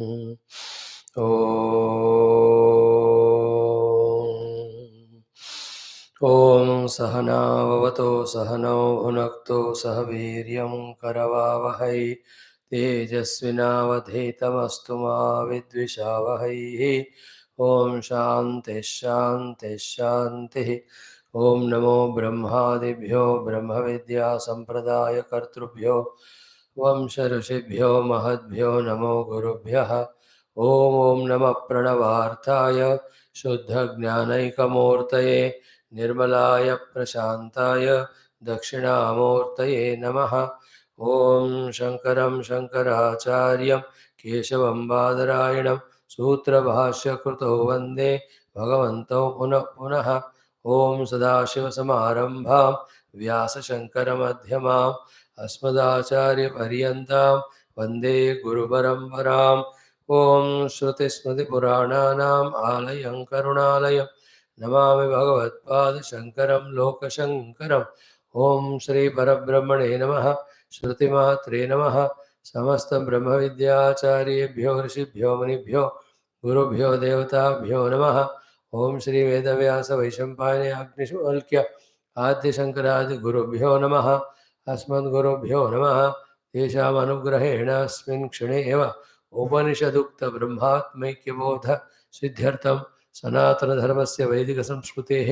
ॐ सहनाववतु सहनौ भुनक्तु सह वीर्यं करवावहै तेजस्विनावधीतमस्तु मा विद्विषावहै। ॐ शान्तिः शान्तिः शान्तिः। ॐ नमो ब्रह्मादिभ्यो ब्रह्मविद्या सम्प्रदायकर्तृभ्यो वंश ऋषिभ्यो महद्भ्यो नमो गुरुभ्यः। ॐ नमः प्रणवार्थाय शुद्धज्ञानैकमूर्तये निर्मलाय प्रशान्ताय दक्षिणामूर्तये नमः। ॐ शङ्करं शङ्कराचार्यं केशवं बादरायणं सूत्रभाष्यकृतौ वन्दे भगवन्तौ पुनः पुनः। ॐ सदाशिवसमारम्भां व्यासशङ्करमध्यमाम् अस्मदाचार्यपर्यन्तां वन्दे गुरुपरम्पराम्। ॐ श्रुतिस्मृतिपुराणानाम् आलयं करुणालयं नमामि भगवत्पादशङ्करं लोकशङ्करम्। ॐ श्रीपरब्रह्मणे नमः। श्रुतिमात्रे नमः। समस्तब्रह्मविद्याचार्येभ्यो ऋषिभ्यो मुनिभ्यो गुरुभ्यो देवताभ्यो नमः। ॐ श्रीवेदव्यासवैशम्पायनाग्निशुल्क्य आद्यशङ्करादिगुरुभ्यो नमः। अस्मद्गुरुभ्यो नमः। तेषामनुग्रहेण अस्मिन् क्षणे एव उपनिषदुक्तब्रह्मात्मैक्यबोध सिद्ध्यर्थं सनातनधर्मस्य वैदिकसंस्कृतेः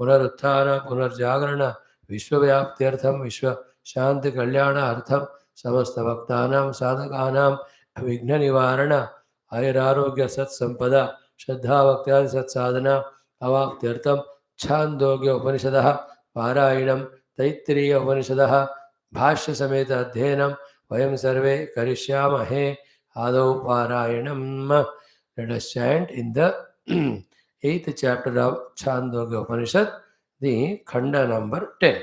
पुनरुत्थान पुनर्जागरण विश्वव्याप्त्यर्थं विश्वशान्तिकल्याणार्थं समस्तभक्तानां साधकानां विघ्ननिवारण आयुरारोग्य सत्संपदा श्रद्धाभक्त्यादि सत्साधना अवाप्त्यर्थं छान्दोग्य उपनिषदः पारायणं तैत्तिरीय उपनिषदः भाष्य समेत अध्ययनं वयं सर्वे करिष्यामहे। आदौ पारायणं। Let us chant in the 8th chapter of Chandogya Upanishad, the Khanda number 10.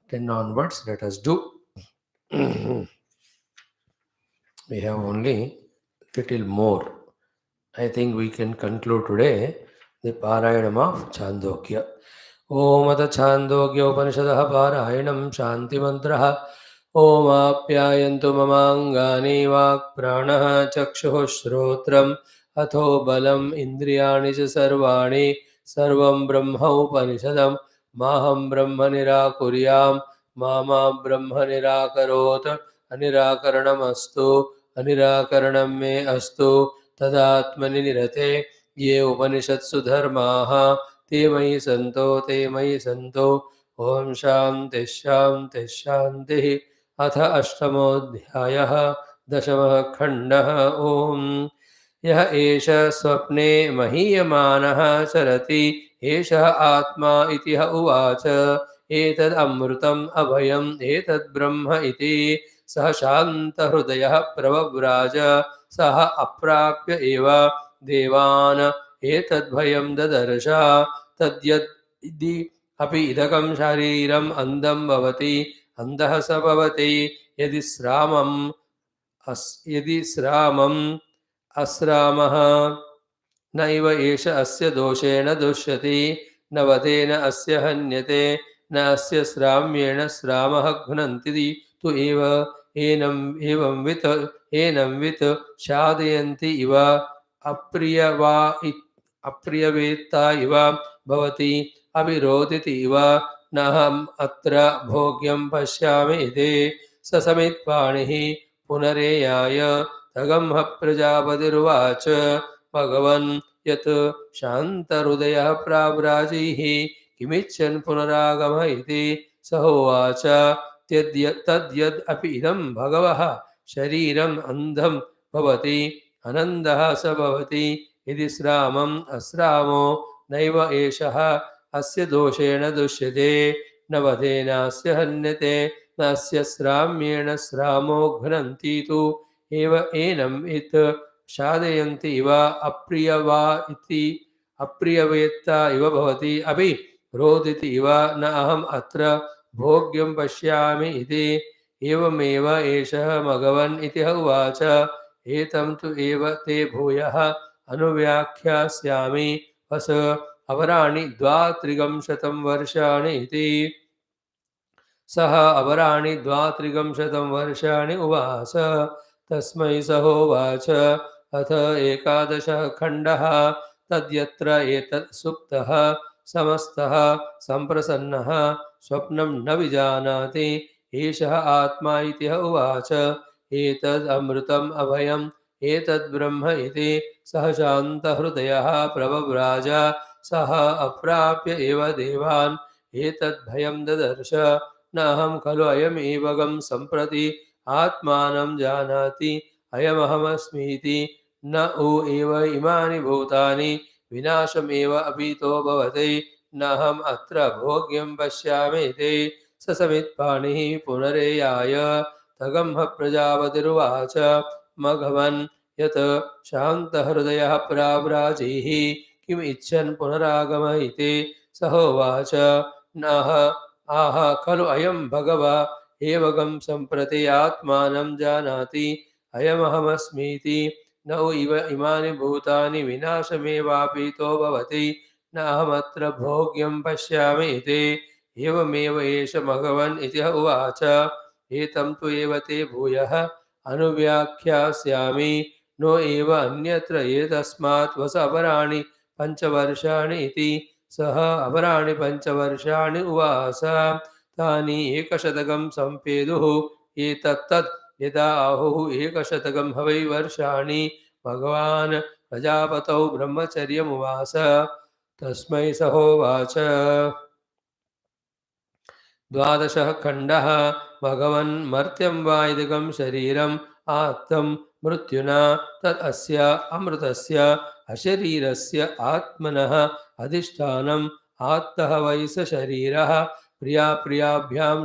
10 onwards, let us do. We have only little more. I think we can conclude today the Parayanam of Chandogya. Om Ata Chandogya Upanishadः Parayanam Shanti Mantrah. Om Apyayantu Mamangani Vak Pranah Chakshuh Shrotram अथो बलम इंद्रियाणि च सर्वाणि सर्वं ब्रह्म उपनिषदं माहं ब्रह्म निराकुर्यां मा ब्रह्म निराकरोत् अनिराकरणमस्तु अनिराकरणं मे अस्तु तदात्मनि निरते ये उपनिषत्सु धर्माः ते मयि सन्तो। ओम शान्तिः शान्तिः शान्तिः। अथ अष्टमोऽध्यायः दशमः खण्डः। ओम यह एष स्वप्ने महीयमानः चरति एषः आत्मा इति ह उवाच एतद् अमृतम् अभयम् एतद् ब्रह्म इति सः शान्तहृदयः प्रवव्राज सः अप्राप्य एव देवान् एतद्भयं ददर्श तद्यदि अपि इदकं शरीरम् अन्धं भवति अन्धः स भवति यदि श्रामम् अस्रामः नैव एष अस्य दोषेण दुष्यति न वधेन अस्य हन्यते न अस्य श्राम्येण श्रामः घ्नन्ति तु एव एनं वित् शादयन्ति इव अप्रियवेत्ता इव भवति अविरोधिति इव नाहम् अत्र भोग्यं पश्यामि इति स समित्पाणिः पुनरेयाय तगम्ह प्रजापतिरुवाच भगवन् यत् शान्तहृदयः प्राव्राजीः किमिच्छन् पुनरागमः इति स होवाच तद्यद् अपि इदं भगवः शरीरम् अन्धं भवति अनन्दः स भवति यदि श्रामम् अस्रामो नैव एषः अस्य दोषेण दुष्यते न वधेनास्य हन्यते न अस्य श्राम्येण श्रामो घ्नन्ति तु एव एनं इत् शादयन्ति इव अप्रियवेत्ता इव भवति अभि रोदिति इव न अहम् अत्र भोग्यं पश्यामि इति एवमेव एषः भगवन् इति उवाच एतं तु एव ते भूयः अनुव्याख्यास्यामि वस अवराणि 2300 वर्षाणि इति सः अवराणि 2300 वर्षाणि उवाच तस्मै स होवाच अथ एकादशः खण्डः तद्यत्र एतत् सुप्तः समस्तः सम्प्रसन्नः स्वप्नं न विजानाति एषः आत्मा इति उवाच। एतद् अमृतम् अभयम् एतद् ब्रह्म इति सः शान्तहृदयः प्रव्राज। सः अप्राप्य एव देवान् एतद् भयं ददर्श। न अहं खलु अयमेवगं सम्प्रति आत्मानं जानाति अयमहमस्मीति। न उ एव इमानि भूतानि विनाशमेव अपितो भवति। नाहम् अत्र भोग्यं पश्यामीति स समित्पाणिः पुनरेयाय। तगम्ह प्रजापतिरुवाच मघवन् यत् शान्तहृदयः प्राव्राजीः किम् इच्छन् पुनरागम इति। सहोवाच नाह आह खलु अयं भगव एवगं सम्प्रति आत्मानं जानाति अयमहमस्मीति। न इव इमानि भूतानि विनाशमेवापीतो भवति। न अहमत्र भोग्यं पश्यामि इति। एवमेव एष भगवन् इति उवाच। एतं तु एव ते भूयः अनुव्याख्यास्यामि नो एव अन्यत्र एतस्मात् वस अपराणि पञ्चवर्षाणि इति। सः अपराणि पञ्चवर्षाणि उवास। तानि एकशतकं सम्पेदुः एतत्तत् यदा आहुः एकशतकं हवै वर्षाणि। भगवान् प्रजापतौ ब्रह्मचर्यमुवास। तस्मै सहोवाच। द्वादशः खण्डः भगवन् मर्त्यं वायिदिकं शरीरम् आत्तं मृत्युना तद् अस्य अमृतस्य अशरीरस्य आत्मनः अधिष्ठानम् आत्तः वै स शरीरः प्रियाप्रियाभ्यां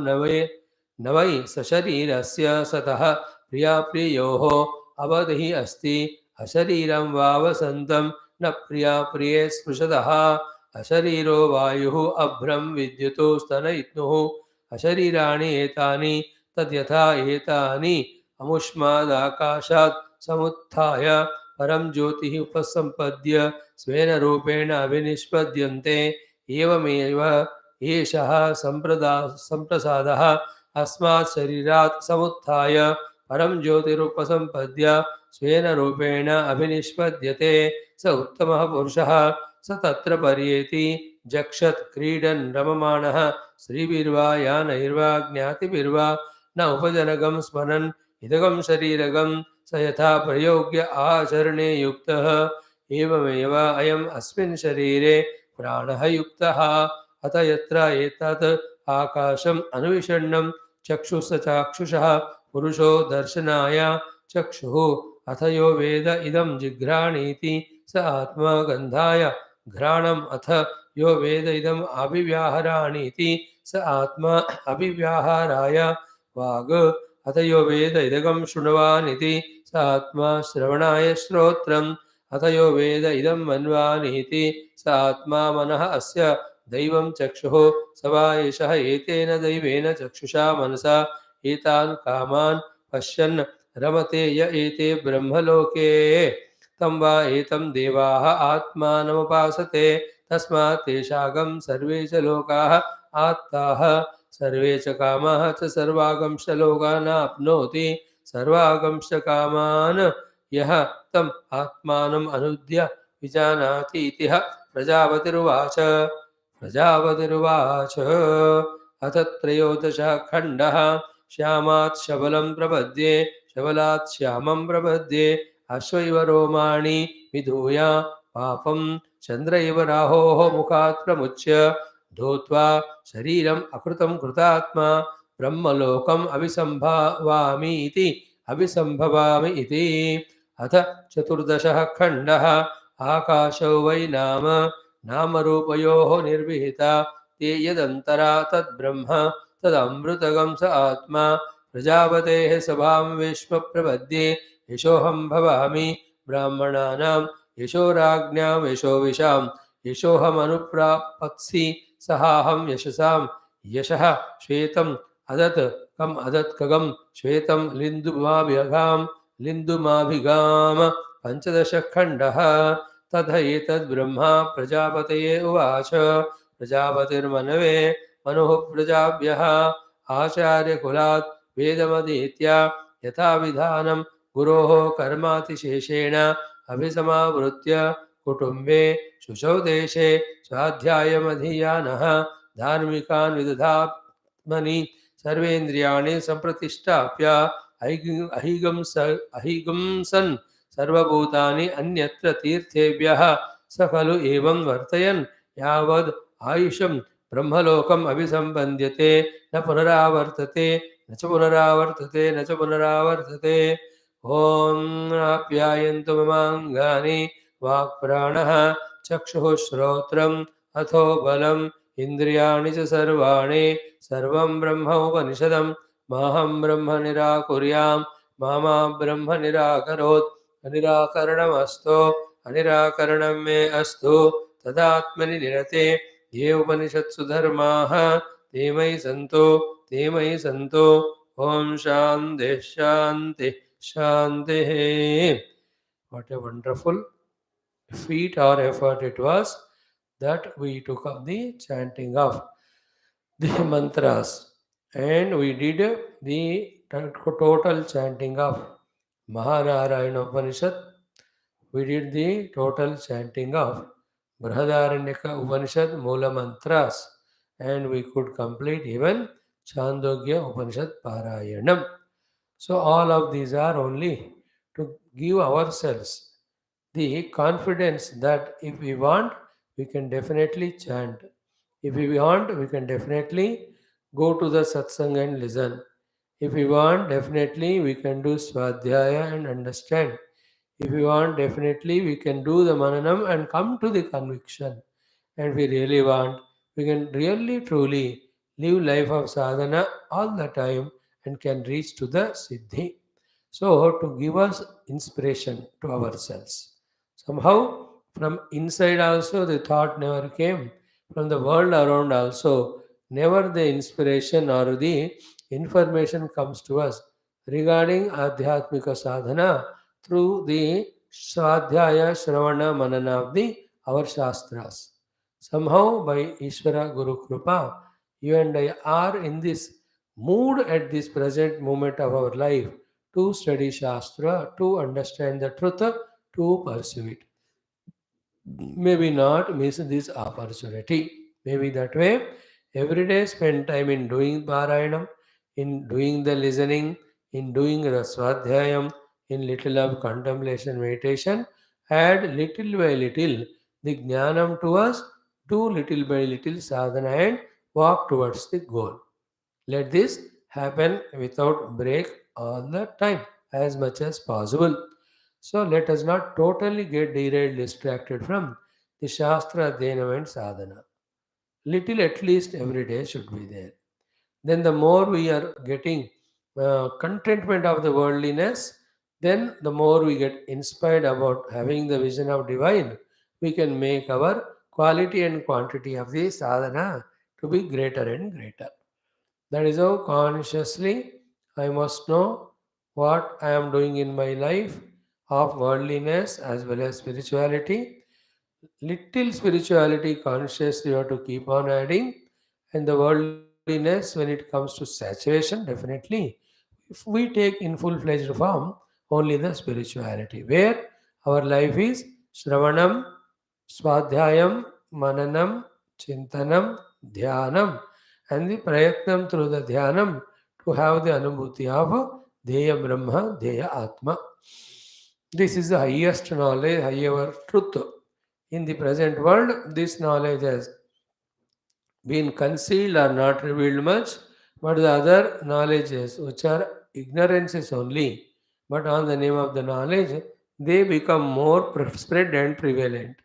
न वै सशरीरस्य सतः प्रियाप्रियोः अवधिः अस्ति। अशरीरं वावसन्तं न प्रियाप्रिये स्पृशतः। अशरीरो वायुः अभ्रं विद्युतो स्तनयित्नुः। अशरीराणि एतानि तद्यथा एतानि अमुष्मादाकाशात् समुत्थाय परं ज्योतिः उपसम्पद्य स्वेन रूपेण अभिनिष्पद्यन्ते। एवमेव एषः सम्प्रसादः अस्मात् शरीरात् समुत्थाय परं ज्योतिरुपसम्पद्य स्वेन रूपेण अभिनिष्पद्यते। स उत्तमः पुरुषः स तत्र पर्येति जक्षत् क्रीडन् रममाणः स्त्रीभिर्वा यानैर्वा ज्ञातिभिर्वा न उपजनकं स्मरन् इदगं शरीरगं स यथा प्रयोग्य आचरणे युक्तः एवमेव अयम् अस्मिन् शरीरे प्राणः युक्तः। अत यत्र एतत् आकाशम् अनुविषण्णं चक्षुष चाक्षुषः पुरुषो दर्शनाय चक्षुः। अथ यो वेद इदं जिघ्राणीति स आत्मा गन्धाय घ्राणम्। अथ यो वेद इदम् अभिव्याहराणीति स आत्मा अभिव्याहाराय वाग्। अथ यो वेद इदगं शृण्वानिति स आत्मा श्रवणाय श्रोत्रम्। अथ यो वेद इदं मन्वानीति स आत्मा मनः। अस्य दैवं चक्षुः स वा एषः एतेन दैवेन चक्षुषा मनसा एतान् कामान् पश्यन् रमते य एते ब्रह्मलोके तं वा एतं देवाः आत्मानमुपासते। तस्मात् तेषागं सर्वे च लोकाः आत्ताः सर्वे च कामाः च सर्वागंश्च लोकानाप्नोति। सर्वागंश्च कामान् यः तम् आत्मानम् अनुद्य विजानाति इति प्रजापतिरुवाच। प्रजापतिरुवाच अथ त्रयोदशः खण्डः श्यामात् शबलं प्रपद्ये शबलात् श्यामं प्रपद्ये अश्व इव रोमाणि विधूय पापं चन्द्र इव राहोः मुखात् प्रमुच्य धूत्वा शरीरम् अकृतं कृतात्मा ब्रह्मलोकम् अभिसम्भवामि इति। अथ चतुर्दशः खण्डः आकाशो वै नामरूपयोः निर्विहिता ते यदन्तरा तद्ब्रह्म तदमृतगं स आत्मा। प्रजापतेः सभां विश्व प्रपद्ये यशोऽहं भवामि ब्राह्मणानां यशो राज्ञां यशो विशां यशोऽहमनुप्रापत्सि सहाहं यशसां यशः श्वेतम् अदत् कम् अदत् खगं श्वेतं लिन्दुमाभिगाम। पञ्चदशः खण्डः तथ एतद्ब्रह्मा प्रजापतये उवाच। प्रजापतिर्मनवे मनुः प्रजाभ्यः आचार्यकुलात् वेदमधीत्य यथा विधानं गुरोः कर्मातिशेषेण अभिसमावृत्य कुटुम्बे शुचौ देशे स्वाध्यायमधीयानः धार्मिकान् विदधात्मनि सर्वेन्द्रियाणि सम्प्रतिष्ठाप्य अहिगंसन् सर्वभूतानि अन्यत्र तीर्थेभ्यः स खलु एवं वर्तयन् यावद् आयुषं ब्रह्मलोकम् अभिसम्बन्ध्यते न पुनरावर्तते न च पुनरावर्तते न च पुनरावर्तते। ॐ आप्यायन्तु ममाङ्गानि वाक्प्राणः चक्षुः श्रोत्रम् अथो बलम् इन्द्रियाणि च सर्वाणि सर्वं ब्रह्म उपनिषदं माहं ब्रह्म निराकुर्यां मा ब्रह्म निराकरोत् अनिराकरणमस्तु अनिराकरणं मे अस्तु तदात्मनि निरते ये उपनिषत्सु धर्माः ते मयि सन्तु ॐ शान्तिः शान्तिः शान्तिः। What a wonderful feat or effort it was that we took up the chanting of the mantras, and we did the total chanting of Mahanarayana Upanishad. We did the total chanting of Brihadaranyaka Upanishad Mula Mantras, and we could complete even Chandogya Upanishad Parayanam. So all of these are only to give ourselves the confidence that if we want, we can definitely chant. If we want, we can definitely go to the satsang and listen. If we want, definitely we can do swadhyaya and understand. If we want, definitely we can do the mananam and come to the conviction. And we really want, we can really truly live life of sadhana all the time and can reach to the siddhi. So to give us inspiration to ourselves. Somehow from inside also the thought never came. From the world around also, never the inspiration or the information comes to us regarding Adhyatmika sadhana through the Swadhyaya Shravana Manana of the our Shastras. Somehow by Ishvara Guru Kripa, you and I are in this mood at this present moment of our life to study Shastra, to understand the truth, to pursue it. Maybe not miss this opportunity. Maybe that way, every day spend time in doing Parayanam, in doing the listening, in doing the Swadhyayam, in little of contemplation meditation, add little by little the Jnanam to us, do little by little sadhana and walk towards the goal. Let this happen without break all the time as much as possible. So let us not totally get derailed, distracted from the Shastra, Adhyayana and Sadhana. Little at least every day should be there. Then the more we are getting contentment of the worldliness, then the more we get inspired about having the vision of divine, we can make our quality and quantity of the sadhana to be greater and greater. That is how consciously I must know what I am doing in my life of worldliness as well as spirituality. Little spirituality consciously you have to keep on adding, and the worldliness when it comes to saturation, definitely. If we take in full fledged form only the spirituality, where our life is Shravanam, Swadhyayam, Mananam, Chintanam, Dhyanam, and the Prayatnam through the Dhyanam to have the Anubhuti of Dheya Brahma, Dheya Atma. This is the highest knowledge, higher truth. In the present world, this knowledge has been concealed or not revealed much, but the other knowledges, which are ignorances only, but on the name of the knowledge, they become more spread and prevalent.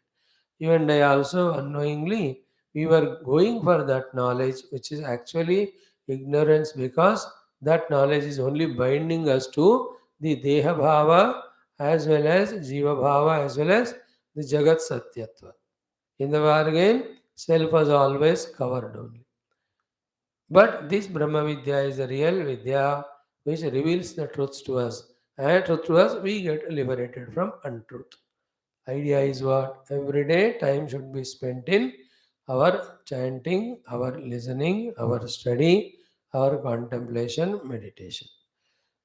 You and I also unknowingly, we were going for that knowledge, which is actually ignorance because that knowledge is only binding us to the Deha Bhava as well as Jiva Bhava as well as the Jagat Satyatva. In the bargain, self was always covered only. But this Brahma Vidya is the real Vidya which reveals the truths to us. And truth to us, we get liberated from untruth. Idea is what? Every day time should be spent in our chanting, our listening, our study, our contemplation, meditation.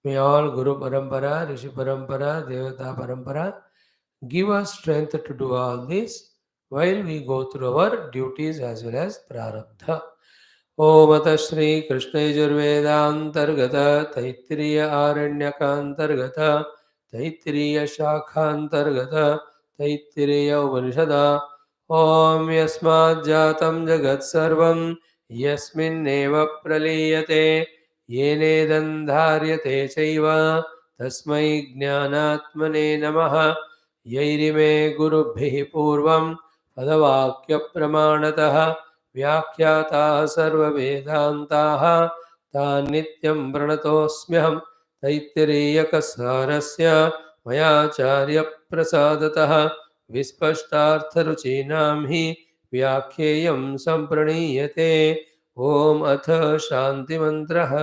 May all Guru Parampara, Rishi Parampara, Devata Parampara give us strength to do all this while we go through our duties as well as prarabdha. ओम अत श्री कृष्ण यजुर्वेदांतर्गत तैत्तिरीय आरण्यकांतर्गत तैत्तिरीय शाखांतर्गत तैत्तिरीय उपनिषद ओम यस्माज्जातं जगत्सर्वं यस्मिन्नेव प्रलीयते येनेदं धार्यते चैव तस्मै ज्ञानात्मने नमः यैरिमे गुरुभिः पूर्वं पदवाक्यप्रमाणतः व्याख्याताः सर्ववेदान्ताः तान् नित्यं प्रणतोऽस्म्यहं तैत्तिरीयकसारस्य मयाचार्यप्रसादतः विस्पष्टार्थरुचीनां हि व्याख्येयं सम्प्रणीयते ॐ अथ शान्तिमन्त्रः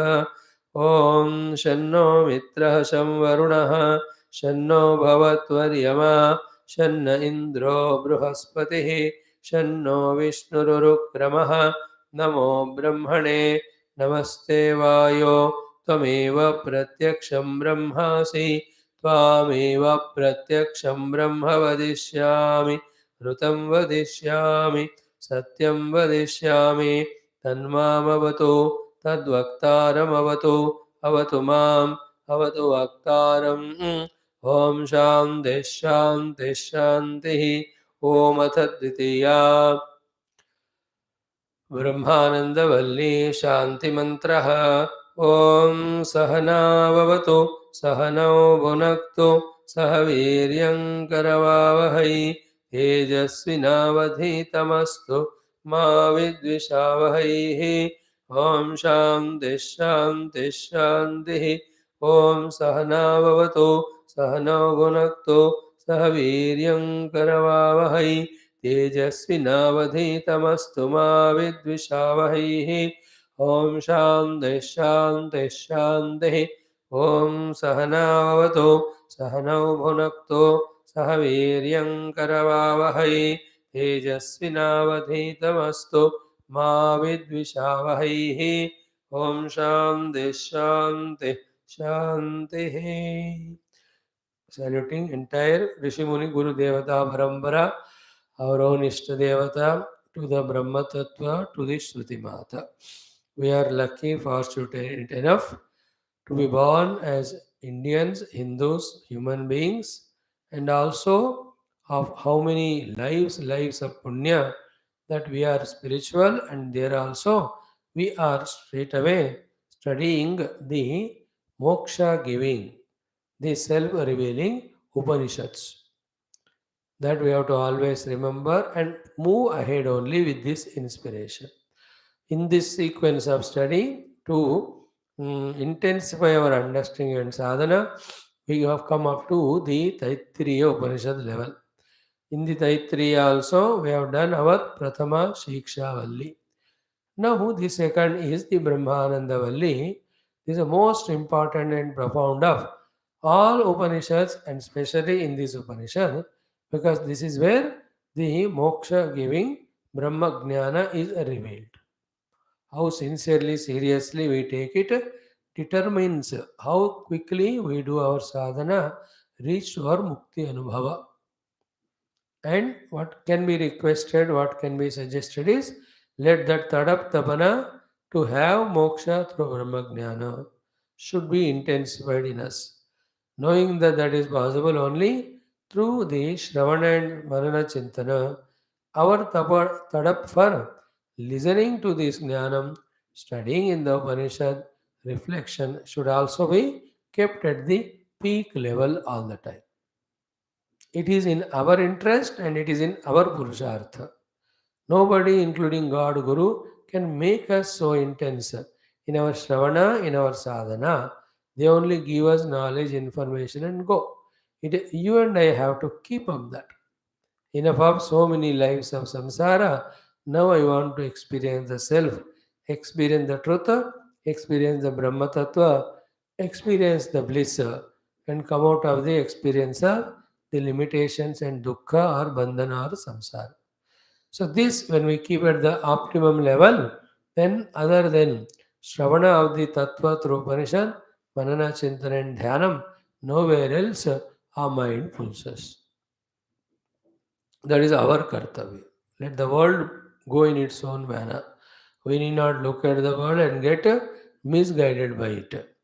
ॐ शन्नो मित्रः शं वरुणः शन्नो भवत्वर्यमा शन्न इन्द्रो बृहस्पतिः शन्नो विष्णुरुक्रमः नमो ब्रह्मणे नमस्ते वायो त्वमेव प्रत्यक्षं ब्रह्मासि त्वामेव प्रत्यक्षं ब्रह्म वदिष्यामि ऋतं वदिष्यामि सत्यं वदिष्यामि तन्मामवतु तद्वक्तारमवतु अवतु माम् अवतु वक्तारम् ॐ शान्तिः शान्तिः शान्तिः ओम अथ द्वितीया ब्रह्मानंदवल्ली शांति मंत्रः ओम सहनाववतु सहनौ भुनक्तु सह वीर्यं करवावहै तेजस्विनावधीतमस्तु मा विद्विषावहैः ओम शान्तिः शान्तिः शान्तिः ओम सहनाववतु सहनौ भुनक्तु सह वीर्यं करवावहै तेजस्विनावधीतमस्तु मा विद्विषावहैः ॐ शान्तिः शान्तिः शान्तिः ॐ सहनाववतु सहनौ भुनक्तु सह वीर्यं करवावहै तेजस्विनावधीतमस्तु मा विद्विषावहैः ॐ शान्तिः शान्तिः शान्तिः. Saluting entire Rishi Muni Guru Devata Parampara, our own Ishta Devata, to the Brahma Tattva, to the Shruti Mata. We are lucky, fortunate enough to be born as Indians, Hindus, human beings, and also of how many lives of Punya, that we are spiritual, and there also we are straight away studying the moksha giving, the self revealing Upanishads. That we have to always remember and move ahead only with this inspiration. In this sequence of study, to intensify our understanding and sadhana, we have come up to the Taittiriya Upanishad level. In the Taittiriya also, we have done our Prathama Shiksha Valli. Now, the second is the Brahmananda Valli. This is the most important and profound of all Upanishads, and especially in this Upanishad, because this is where the moksha giving Brahma Jnana is revealed. How sincerely, seriously we take it determines how quickly we do our sadhana, reach to our mukti anubhava. And what can be requested, what can be suggested is, let that tadap tapana to have moksha through Brahmajnana should be intensified in us. Knowing that that is possible only through the Shravana and Manana Chintana, our tadap for listening to this Jnanam, studying in the Upanishad, reflection should also be kept at the peak level all the time. It is in our interest and it is in our Purushartha. Nobody, including God Guru, can make us so intense in our Shravana, in our sadhana. They only give us knowledge, information, and go. You and I have to keep up that. Enough of so many lives of samsara. Now I want to experience the self, experience the truth, experience the Brahma Tattva, experience the bliss, and come out of the experience of the limitations and dukkha or bandhana or samsara. So this, when we keep at the optimum level, then other than Shravana of the Tattva through Upanishad, Manana, Chintana and Dhyanam, nowhere else our mind pulls us. That is our kartavya. Let the world go in its own manner. We need not look at the world and get misguided by it.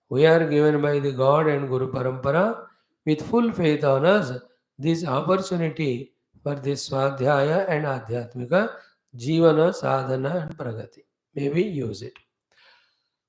We are given by the God and Guru Parampara with full faith on us this opportunity for this Swadhyaya and Adhyatmika Jivana, Sadhana and Pragati. May we use it.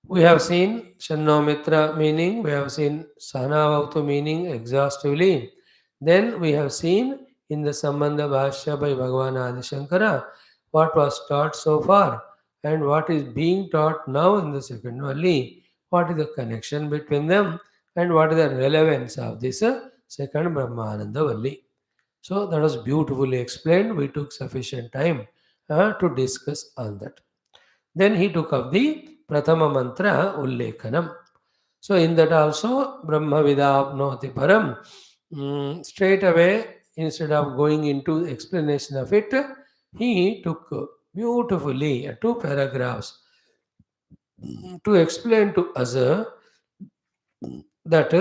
We have seen Shannomitra meaning, we have seen Sahanavautu meaning exhaustively. Then we have seen in the Sambandha Bhashya by Bhagavan Adi Shankara what was taught so far and what is being taught now in the second Valli, what is the connection between them and what is the relevance of this second Brahmananda Valli. So that was beautifully explained. We took sufficient time to discuss on that. Then he took up the Prathama Mantra Ullekhanam. So in that also Brahma Vidapnoti Param, straight away instead of going into explanation of it, he took beautifully two paragraphs to explain to us that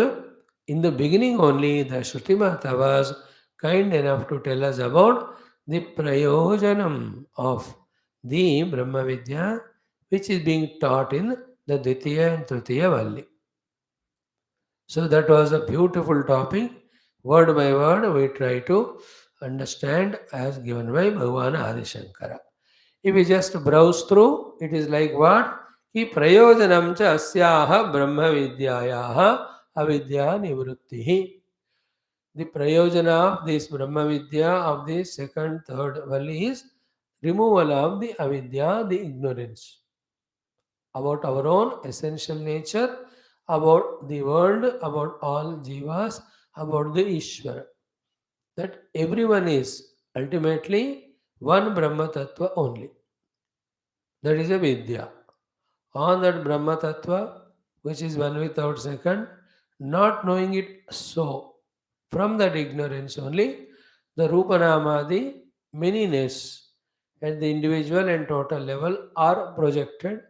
in the beginning only the Shruti Mata was kind enough to tell us about the prayojanam of the Brahma Vidya which is being taught in the Dvitiya and Tritiya Valli. So that was a beautiful topic. Word by word we try to understand as given by Bhagavan Adi Shankara. If we just browse through, it is like what? Ki prayojanam cha asyaha brahma vidyayaha avidya nivrittihi. The prayojana of this Brahma Vidya of the second, third Valli is removal of the avidya, the ignorance about our own essential nature, about the world, about all jivas, about the Ishvara. That everyone is ultimately one Brahma Tattva only. That is a Vidya. On that Brahma Tattva, which is one without second, not knowing it so, from that ignorance only, the Rupanama, the manyness at the individual and total level are projected,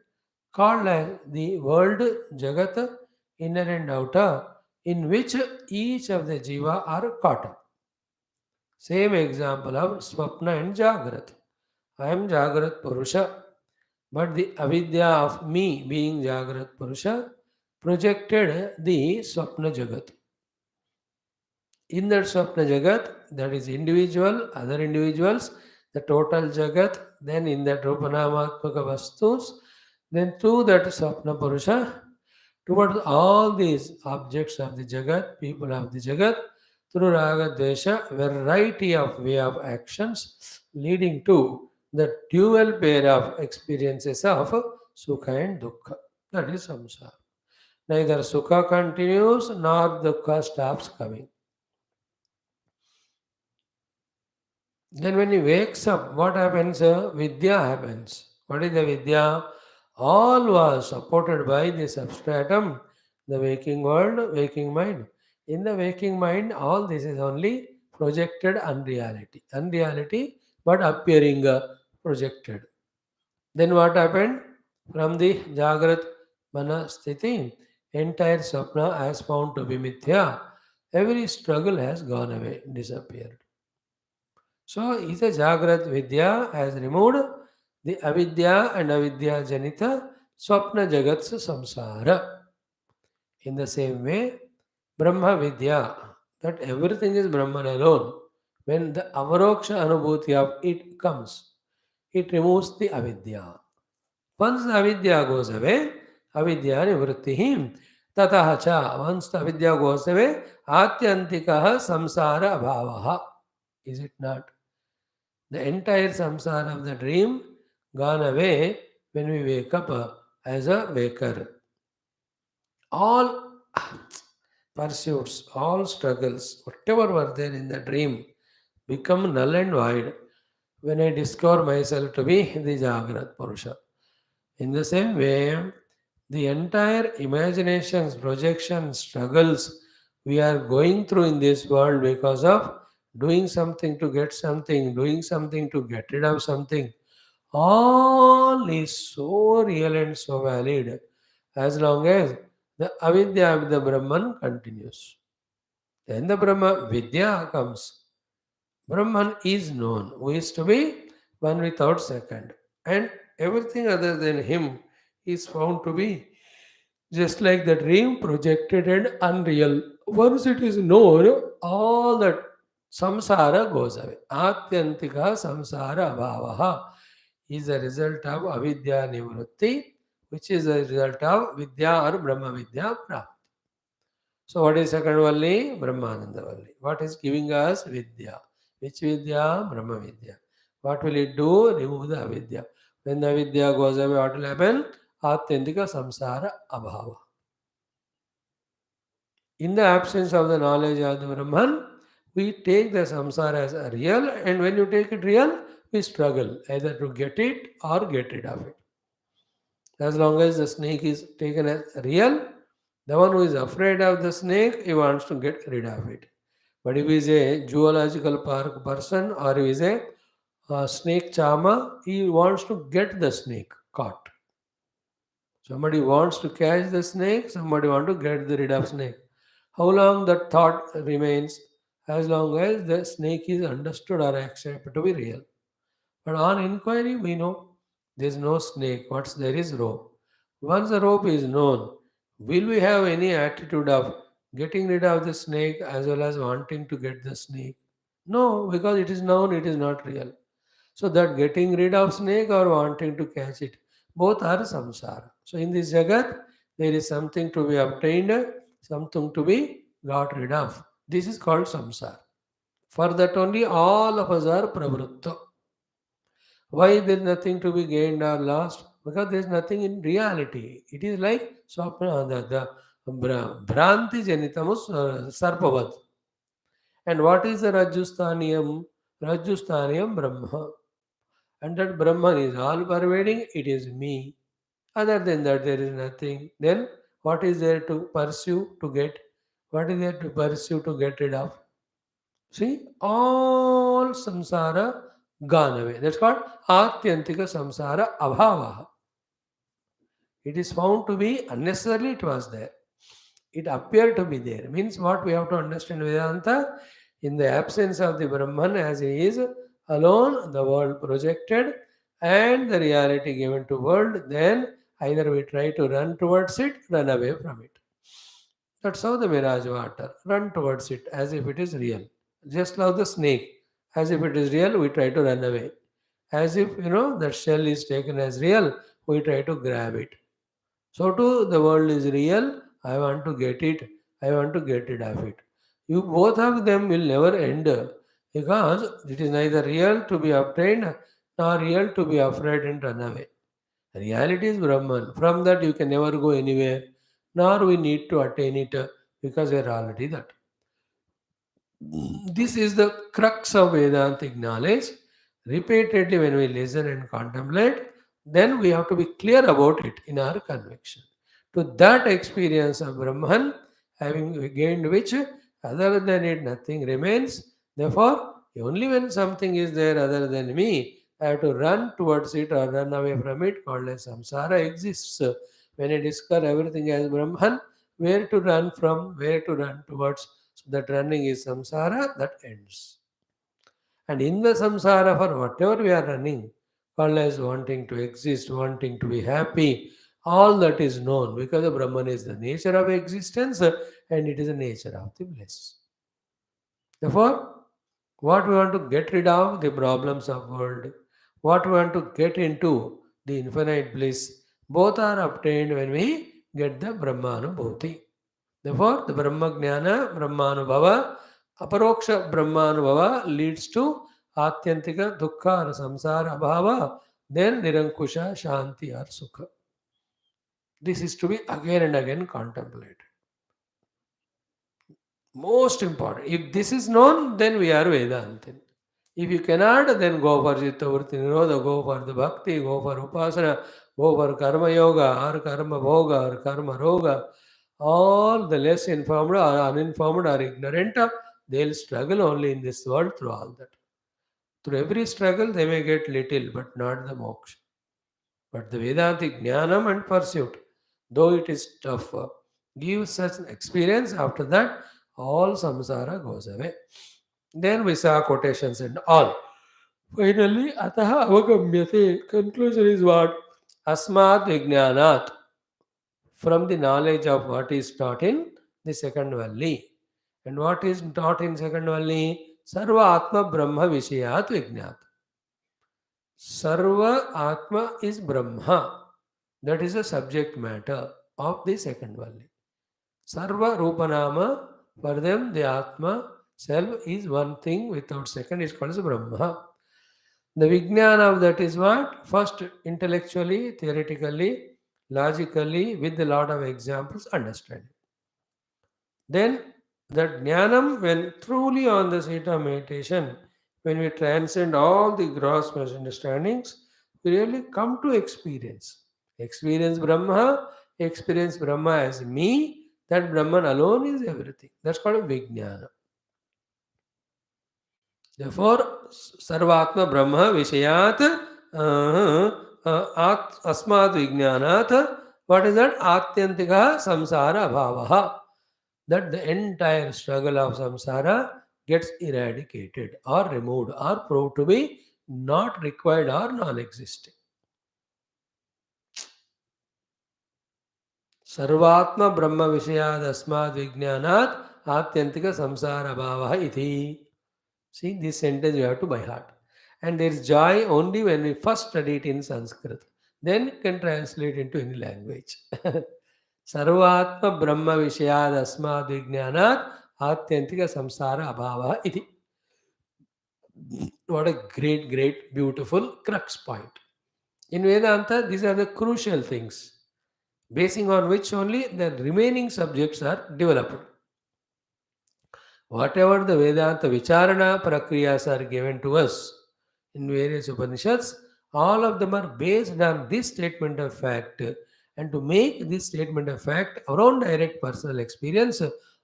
called as the world, Jagat, inner and outer, in which each of the Jiva are caught up. Same example of Swapna and Jagrat. I am Jagrat Purusha, but the avidya of me being Jagrat Purusha projected the Swapna Jagat. In that Swapna Jagat, that is individual, other individuals, the total Jagat, then in that Rupanamatmaka Vastus, then through that Swapna Purusha, towards all these objects of the Jagat, people of the Jagat, through Raga Dvesha, variety of way of actions leading to the dual pair of experiences of Sukha and Dukkha. That is Samsara. Neither Sukha continues nor Dukkha stops coming. Then when he wakes up, what happens? Vidya happens. What is the Vidya? All was supported by the substratum, the waking world, waking mind. In the waking mind, all this is only projected unreality. Unreality, but appearing projected. Then what happened? From the Jagrat Manasthiti, entire Sapna has found to be Mithya. Every struggle has gone away, disappeared. So, is a Jagrat Vidya has removed the Avidya and Avidya Janita Swapna Jagat's Samsara. In the same way, Brahma Vidya, that everything is Brahman alone. When the Avaroksha Anubhuti of it comes, it removes the Avidya. Once the Avidya goes away, Avidya Nivrittihi Tataha cha. Once the Avidya goes away, Atyantikaha Samsara Bhavaha. Is it not? The entire samsara of the dream gone away when we wake up as a waker. All pursuits, all struggles, whatever were there in the dream, become null and void when I discover myself to be the Jagrat Purusha. In the same way, the entire imaginations, projections, struggles we are going through in this world because of doing something to get something, doing something to get rid of something, all is so real and so valid as long as The avidya of the Brahman continues. Then the Brahma Vidya comes. Brahman is known, who is to be one without second. And everything other than him is found to be just like the dream projected and unreal. Once it is known, all that samsara goes away. Atyantika samsara bhavaha is a result of avidya nivrutti, which is a result of vidya or brahma vidya prapti. So what is second Valli? Brahmananda Valli. What is giving us Vidya? Which Vidya? Brahma Vidya. What will it do? Remove the avidya. When the avidya goes away, what will happen? Atyantika samsara abhava. In the absence of the knowledge of the Brahman, we take the samsara as a real, and when you take it real, we struggle either to get it or get rid of it. As long as the snake is taken as real, the one who is afraid of the snake, he wants to get rid of it. But if he is a zoological park person or he is a snake charmer, he wants to get the snake caught. Somebody wants to catch the snake, somebody wants to get rid of snake. How long that thought remains? As long as the snake is understood or accepted to be real. But on inquiry, we know there is no snake. What's there is rope. Once the rope is known, will we have any attitude of getting rid of the snake as well as wanting to get the snake? No, because it is known, it is not real. So that getting rid of snake or wanting to catch it, both are samsara. So in this jagat, there is something to be obtained, something to be got rid of. This is called samsara. For that only all of us are pravritta. Why there is nothing to be gained or lost? Because there is nothing in reality. It is like swapna, bhranti janitamus sarpavad. And what is the Rajusthaniyam? Rajusthaniyam Brahma. And that Brahman is all pervading, it is me. Other than that, there is nothing. Then what is there to pursue to get? What is there to pursue to get rid of? See, all samsara gone away. That's called Atyantika samsara abhava. It is found to be unnecessarily it was there. It appeared to be there. Means what we have to understand Vedanta, in the absence of the Brahman as he is alone, the world projected and the reality given to world, then either we try to run towards it, run away from it. That's how the mirage water. Run towards it as if it is real. Just like the snake. As if it is real, we try to run away. As if that shell is taken as real, we try to grab it. So too the world is real. I want to get it. I want to get rid of it. You both of them will never end because it is neither real to be obtained nor real to be afraid and run away. Reality is Brahman. From that you can never go anywhere, nor we need to attain it because we are already that. This is the crux of Vedantic knowledge. Repeatedly, when we listen and contemplate, then we have to be clear about it in our conviction. To that experience of Brahman, having gained which, other than it, nothing remains. Therefore, only when something is there other than me, I have to run towards it or run away from it, called as samsara exists. When I discover everything as Brahman, where to run from, where to run towards, so that running is samsara, that ends. And in the samsara, for whatever we are running, called as wanting to exist, wanting to be happy, all that is known because the Brahman is the nature of existence and it is the nature of the bliss. Therefore, what we want to get rid of, the problems of world. What we want to get into, the infinite bliss. Both are obtained when we get the Brahmanubhuti. Therefore, the Brahma Jnana, Brahmanubhava, Aparoksha Brahmanubhava leads to Atyantika Dukkha or Samsara Bhava, then Nirankusha Shanti or Sukha. This is to be again and again contemplated. Most important. If this is known, then we are Vedantin. If you cannot, then go for Chittavritti Nirodha, go for the Bhakti, go for Upasana, go for Karma Yoga, or Karma Bhoga, or Karma Roga. All the less informed or uninformed or ignorant, they'll struggle only in this world through all that. Through every struggle, they may get little, but not the moksha. But the Vedantic Jnanam and pursuit, though it is tough, gives such an experience. After that, all samsara goes away. Then we saw quotations and all. Finally, ataha avagamyate. Conclusion is what? Asmat vijnanat. From the knowledge of what is taught in the second Valli. And what is taught in second Valli? Sarva Atma Brahma Vishayat Vijnat. Sarva Atma is Brahma. That is the subject matter of the second Valli. Sarva Rupanama, for them the Atma, self is one thing without second is called as Brahma. The Vijnana of that is what? First, intellectually, theoretically, logically, with a lot of examples, understanding. Then that jnanam, when truly on the seat of meditation, when we transcend all the gross misunderstandings, we really come to experience. Experience Brahma as me, that Brahman alone is everything. That's called a Vijnana. Therefore, Sarvatma Brahma Vishayat Asmat Vijnanat. What is that? Atyantika Samsara Bhavaha. That the entire struggle of samsara gets eradicated or removed or proved to be not required or non-existing. Sarvatma Brahma Vishayad Asmad Vijnanat Atyantika Samsara Bhavaha Iti. See, this sentence you have to by heart. And there is joy only when we first study it in Sanskrit. Then you can translate into any language. Sarvatma Brahma Vishayad Asmad Vijnanat Atyantika Samsara Abhava Iti. What a great, great, beautiful crux point. In Vedanta, these are the crucial things, basing on which only the remaining subjects are developed. Whatever the Vedanta Vicharana Prakriyas are given to us in various Upanishads, all of them are based on this statement of fact. And to make this statement of fact our own direct personal experience,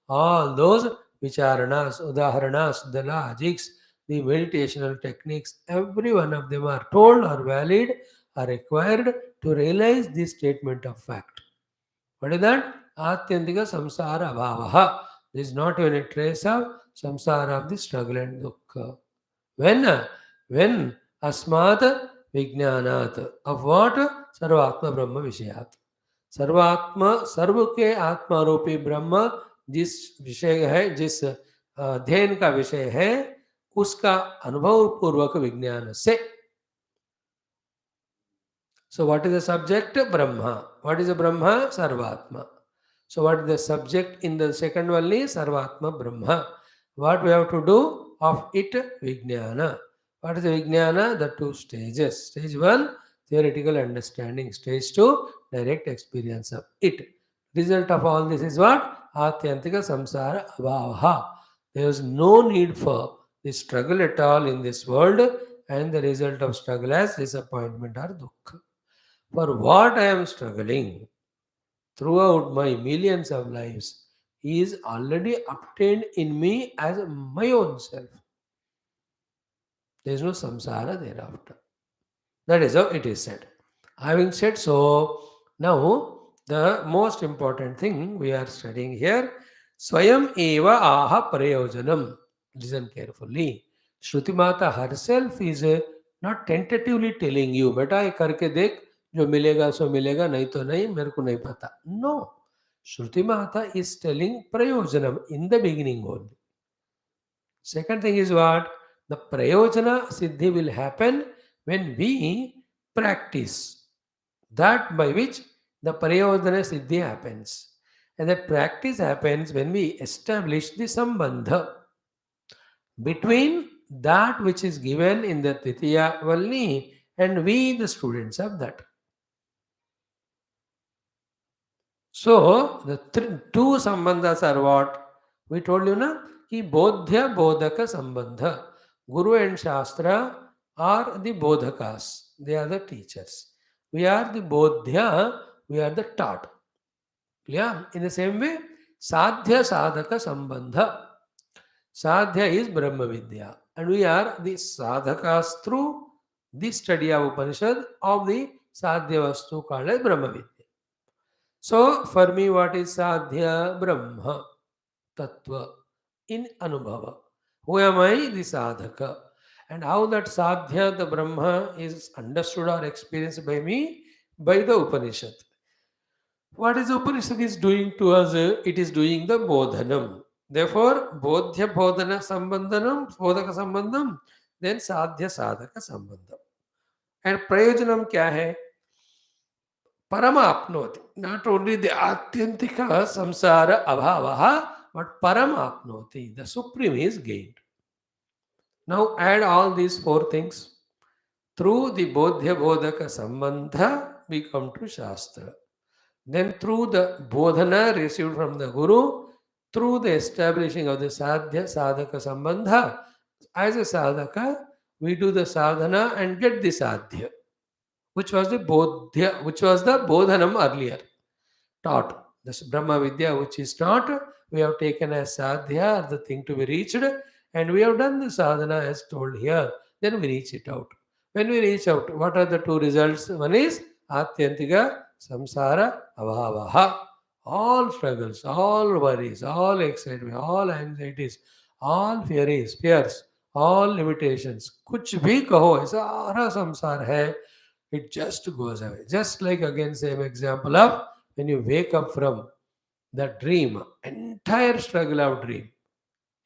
all those Vicharanas, Udaharanas, the logics, the meditational techniques, every one of them are told or valid, are required to realize this statement of fact. What is that? Atyantika samsara bhavaha. There is not even a trace of samsara of the struggle and dukkha. When asmat vijnanat. Of what? Sarvatma Brahma Vishayat. सर्वात्मा सर्व के आत्मा रूपी ब्रह्म जिस विषय है, जिस अध्ययन का विषय है, उसका अनुभव पूर्वक विज्ञान से. So what is the subject? Brahma. What is the Brahma? Sarvatma. So what is the subject in the second one is Sarvatma Brahma. What we have to do of it? Vijnana. What is the Vijnana? The two stages. Stage 1, theoretical understanding. Stage 2, direct experience of it. Result of all this is what? Atyantika samsara abhavaha. There is no need for the struggle at all in this world, and the result of struggle as disappointment or dukkha. For what I am struggling throughout my millions of lives is already obtained in me as my own self. There is no samsara thereafter. That is how it is said. Having said so, now the most important thing we are studying here, Swayam eva aha prayojanam. Listen carefully. Shruti Mata herself is not tentatively telling you, बेटा ये करके देख, जो मिलेगा सो मिलेगा, नहीं तो नहीं, मेरे को नहीं पता. No. Shruti Mata is telling prayojanam in the beginning only. Second thing is what? The prayojana siddhi will happen when we practice. That by which the prayojana siddhi happens. And that practice happens when we establish the sambandha between that which is given in the Titiya Valli and we, the students of that. So, the two sambandhas are what? We told you, na? Ki bodhya bodhaka sambandha. Guru and Shastra are the bodhakas. They are the teachers. We are the bodhya, we are the taught. Clear? In the same way, sadhya sadhaka sambandha. Sadhya is Brahma Vidya. And we are the sadhakas through the study of Upanishad of the sadhya vastu called as Brahma Vidya. So for me, what is sadhya? Brahma tattva in anubhava. Who am I? The sadhaka. And how that sadhya, the Brahma, is understood or experienced by me? By the Upanishad. What is Upanishad is doing to us? It is doing the bodhanam. Therefore, bodhya bodhana sambandhanam, bodhaka sambandham, then sadhya sadhaka sambandham. And prayojanam kya hai? Parama apnoti. Not only the atyantika samsara abhavaha, but parama apnoti. The supreme is gained. Now add all these four things. Through the bodhya bodhaka sambandha, we come to Shastra. Then through the bodhana received from the Guru, through the establishing of the sadhya sadhaka sambandha, as a sadhaka, we do the sadhana and get the sadhya, which was the bodhya, which was the bodhanam earlier taught. This Brahma Vidya, which is taught, we have taken as sadhya, the thing to be reached, and we have done the sadhana as told here. Then we reach it out. When we reach out, what are the two results? One is Atyantika Samsara Abhavaha. All struggles, all worries, all excitement, all anxieties, all fears, all limitations, कुछ भी कहो सारा संसार है, it just goes away. Just like again same example of when you wake up from the dream, entire struggle of dream,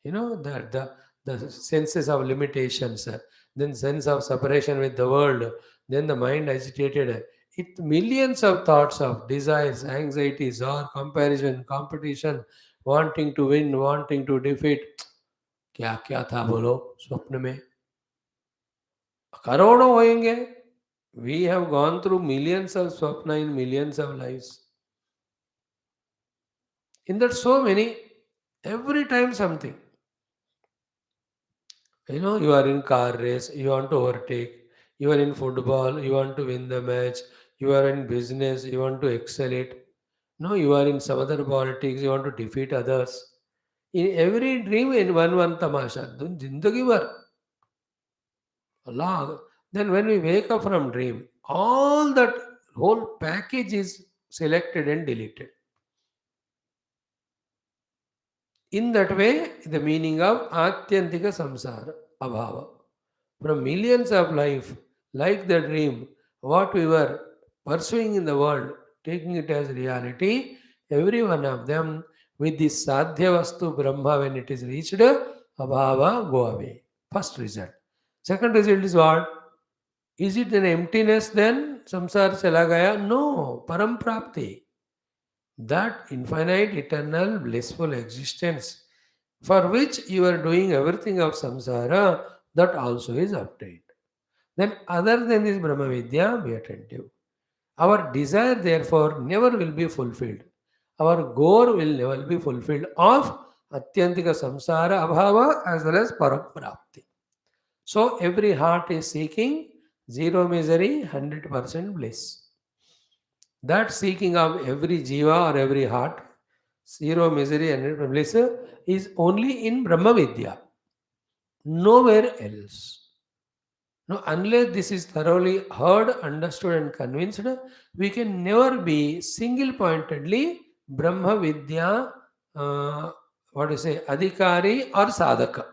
the senses of limitations, then sense of separation with the world, then the mind agitated, it millions of thoughts of desires, anxieties, or comparison, competition, wanting to win, wanting to defeat. क्या क्या था बोलो स्वप्न में, करोड़ों होंगे. We have gone through millions of swapna in millions of lives. In that, so many, every time something. You are in car race, you want to overtake. You are in football, you want to win the match. You are in business, you want to excel it. No, you are in some other politics, you want to defeat others. In every dream, in one tamasha. Zindagi bhar. Allah. Then when we wake up from dream, all that whole package is selected and deleted. In that way, the meaning of Atyantika Samsara, Abhava. From millions of life, like the dream, what we were pursuing in the world, taking it as reality, every one of them with this Sadhya Vastu Brahma, when it is reached, Abhava go away. First result. Second result is what? Is it an emptiness then? Samsara chala gaya? No. Param Prapti. That infinite, eternal, blissful existence for which you are doing everything of samsara, that also is obtained. Then, other than this Brahma Vidya, be attentive. Our desire, therefore, never will be fulfilled. Our goal will never be fulfilled of Atyantika Samsara Abhava as well as Paraprapti. So, every heart is seeking zero misery, 100% bliss. That seeking of every jiva or every heart, zero misery and bliss, is only in Brahma Vidya, nowhere else. No, unless this is thoroughly heard, understood, and convinced, we can never be single pointedly Brahma Vidya, what do you say, Adhikari or Sadhaka.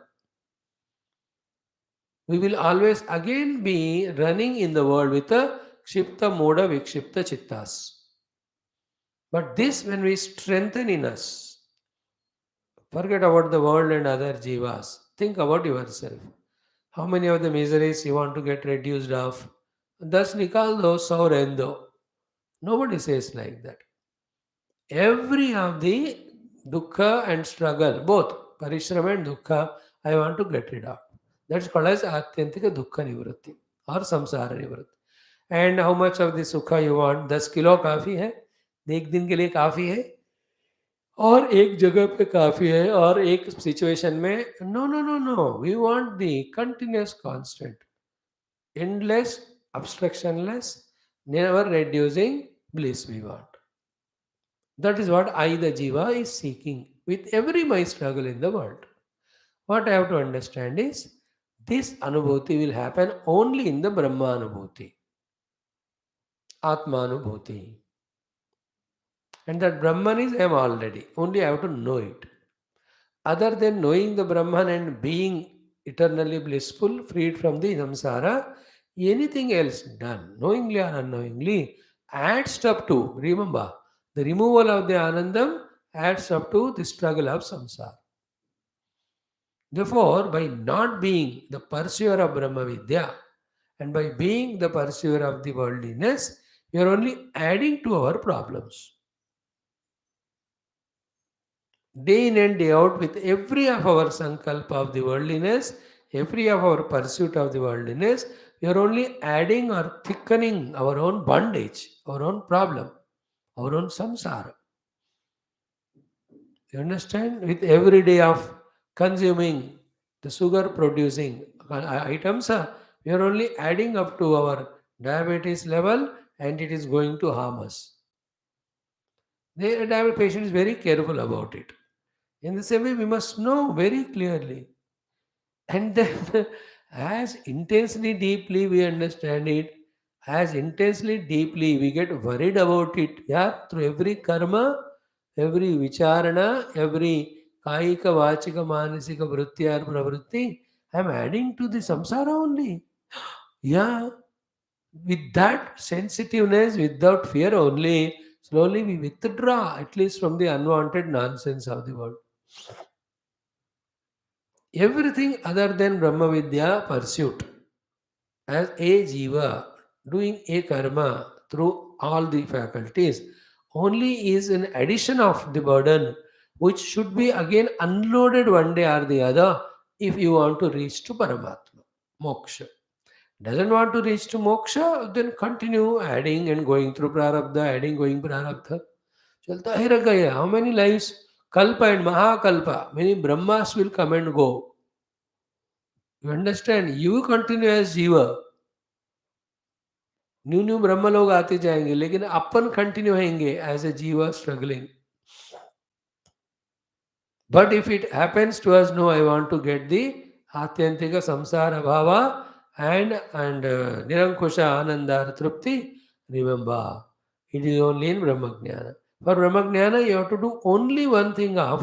We will always again be running in the world with a Kshipta Moda Vikshipta Chittas. But this, when we strengthen in us, forget about the world and other jivas. Think about yourself. How many of the miseries you want to get reduced of? Thus nikal do, so rendo. Nobody says like that. Every of the dukkha and struggle, both parishrama and dukkha, I want to get rid of. That's called as atyantika dukkha nivritti or samsara nivritti. And how much of the sukha you want? 10 kilo काफ़ी है, एक दिन के लिए काफ़ी है, और एक जगह पे काफ़ी है, और एक सिचुएशन में no no no no, we want the continuous constant, endless, obstructionless, never reducing bliss we want. That is what I, the Jiva, is seeking with every my struggle in the world. What I have to understand is this Anubhuti will happen only in the Brahma Anubhuti, Atma Anubhuti. And that Brahman is I am already. Only I have to know it. Other than knowing the Brahman and being eternally blissful, freed from the samsara, anything else done, knowingly or unknowingly, adds up to, remember, the removal of the Anandam adds up to the struggle of samsara. Therefore, by not being the pursuer of Brahma Vidya and by being the pursuer of the worldliness, we are only adding to our problems. Day in and day out, with every of our sankalpa of the worldliness, every of our pursuit of the worldliness, we are only adding or thickening our own bondage, our own problem, our own samsara. You understand? With every day of consuming the sugar producing items, we are only adding up to our diabetes level and it is going to harm us. The diabetes patient is very careful about it. In the same way, we must know very clearly. And then, as intensely deeply we understand it, as intensely deeply we get worried about it. Yeah, through every karma, every vicharana, every kaika, vachika, manasika, vritti or pravritti, I am adding to the samsara only. Yeah, with that sensitiveness, without fear only, slowly we withdraw at least from the unwanted nonsense of the world. Everything other than Brahma Vidya pursuit as a jiva doing a karma through all the faculties only is an addition of the burden which should be again unloaded one day or the other if you want to reach to Paramatma, moksha. Doesn't want to reach to moksha, then continue adding and going through prarabdha, adding, going prarabdha. Chalta hi gaya. How many lives? Kalpa and Mahakalpa. Many Brahmas will come and go. You understand? You continue as Jiva. New new ब्रह्म लोग आते जाएंगे लेकिन अपन continue होंगे as a jiva struggling but if it happens to us no I want to get the atyantika samsara भाव and nirankusha ananda trupti remember it is only in brahmajnana for brahmajnana you have to do only one thing of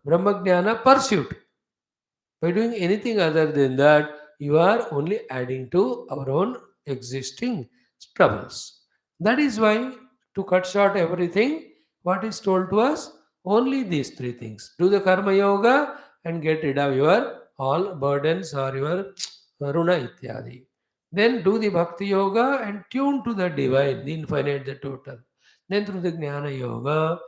brahmajnana pursuit. By doing anything other than that, you are only adding to our own existing troubles. That is why, to cut short everything, what is told to us? Only these three things. Do the karma yoga and get rid of your all burdens or your runa ityadi. Then do the bhakti yoga and tune to the divine, the infinite, the total. Then through the jnana yoga,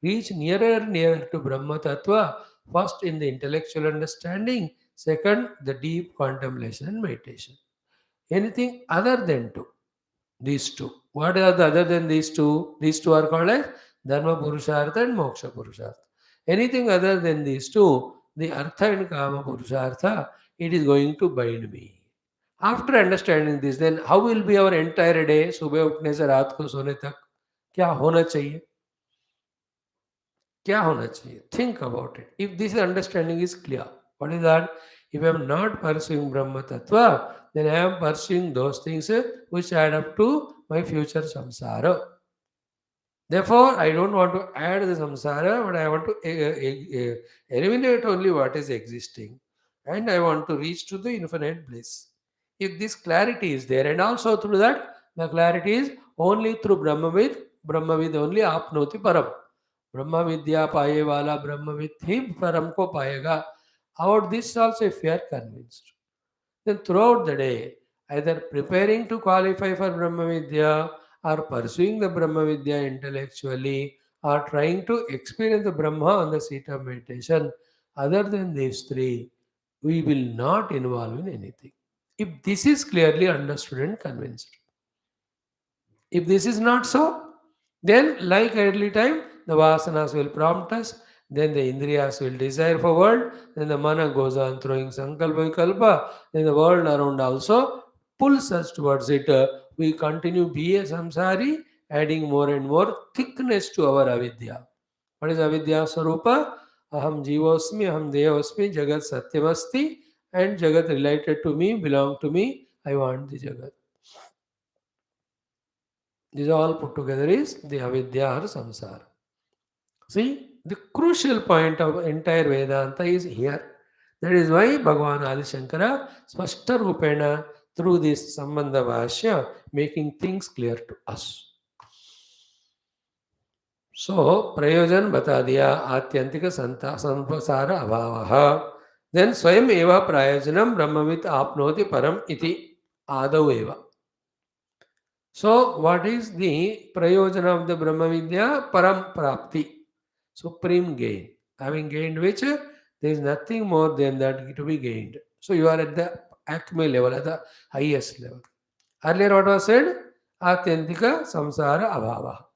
reach nearer and nearer to Brahma Tattva, first in the intellectual understanding, second, the deep contemplation and meditation. Anything other than two, these two. What are the other than these two? These two are called as Dharma Purushartha and Moksha Purushartha. Anything other than these two, the Artha and Kama Purushartha, it is going to bind me. After understanding this, then how will be our entire day? सुबह उठने से रात को सोने तक क्या होना चाहिए? क्या होना चाहिए? Think about it. If this understanding is clear, what is that? If I am not pursuing Brahma Tattva, then I am pursuing those things which add up to my future samsara. Therefore, I don't want to add the samsara, but I want to eliminate only what is existing. And I want to reach to the infinite bliss. If this clarity is there, and also through that, the clarity is only through Brahmavid only apnoti param. ब्रह्म विद्या पाए वाला ब्रह्मविद ही परम को पाएगा. About this also if we are convinced, then throughout the day, either preparing to qualify for Brahma Vidya or pursuing the Brahma Vidya intellectually or trying to experience the Brahma on the seat of meditation, other than these three, we will not involve in anything. If this is clearly understood and convinced. If this is not so, then like early time, the vasanas will prompt us, then the indriyas will desire for world, then the mana goes on throwing sankalpa vikalpa, then the world around also pulls us towards it. We continue be a samsari, adding more and more thickness to our avidya. What is avidya sarupa? Aham jivosmi, aham devosmi, jagat satyamasti, and jagat related to me, belong to me, I want the jagat. This all put together is the avidya or samsara. See, the crucial point of entire Vedanta is here. That is why Bhagavan Adi Shankara Spashta Rupena through this Sambandha Bhashya making things clear to us. So, Prayojan bata diya Atyantika Sanpasara Abhavaha. Then Swayam Eva Prayojanam Brahmavit Apnoti Param Iti Adav Eva. So, what is the Prayojana of the Brahma Vidya? Param Prapti. Supreme gain. Having gained which, there is nothing more than that to be gained. So you are at the acme level, at the highest level. Earlier what was said? Atyantika samsara abhava.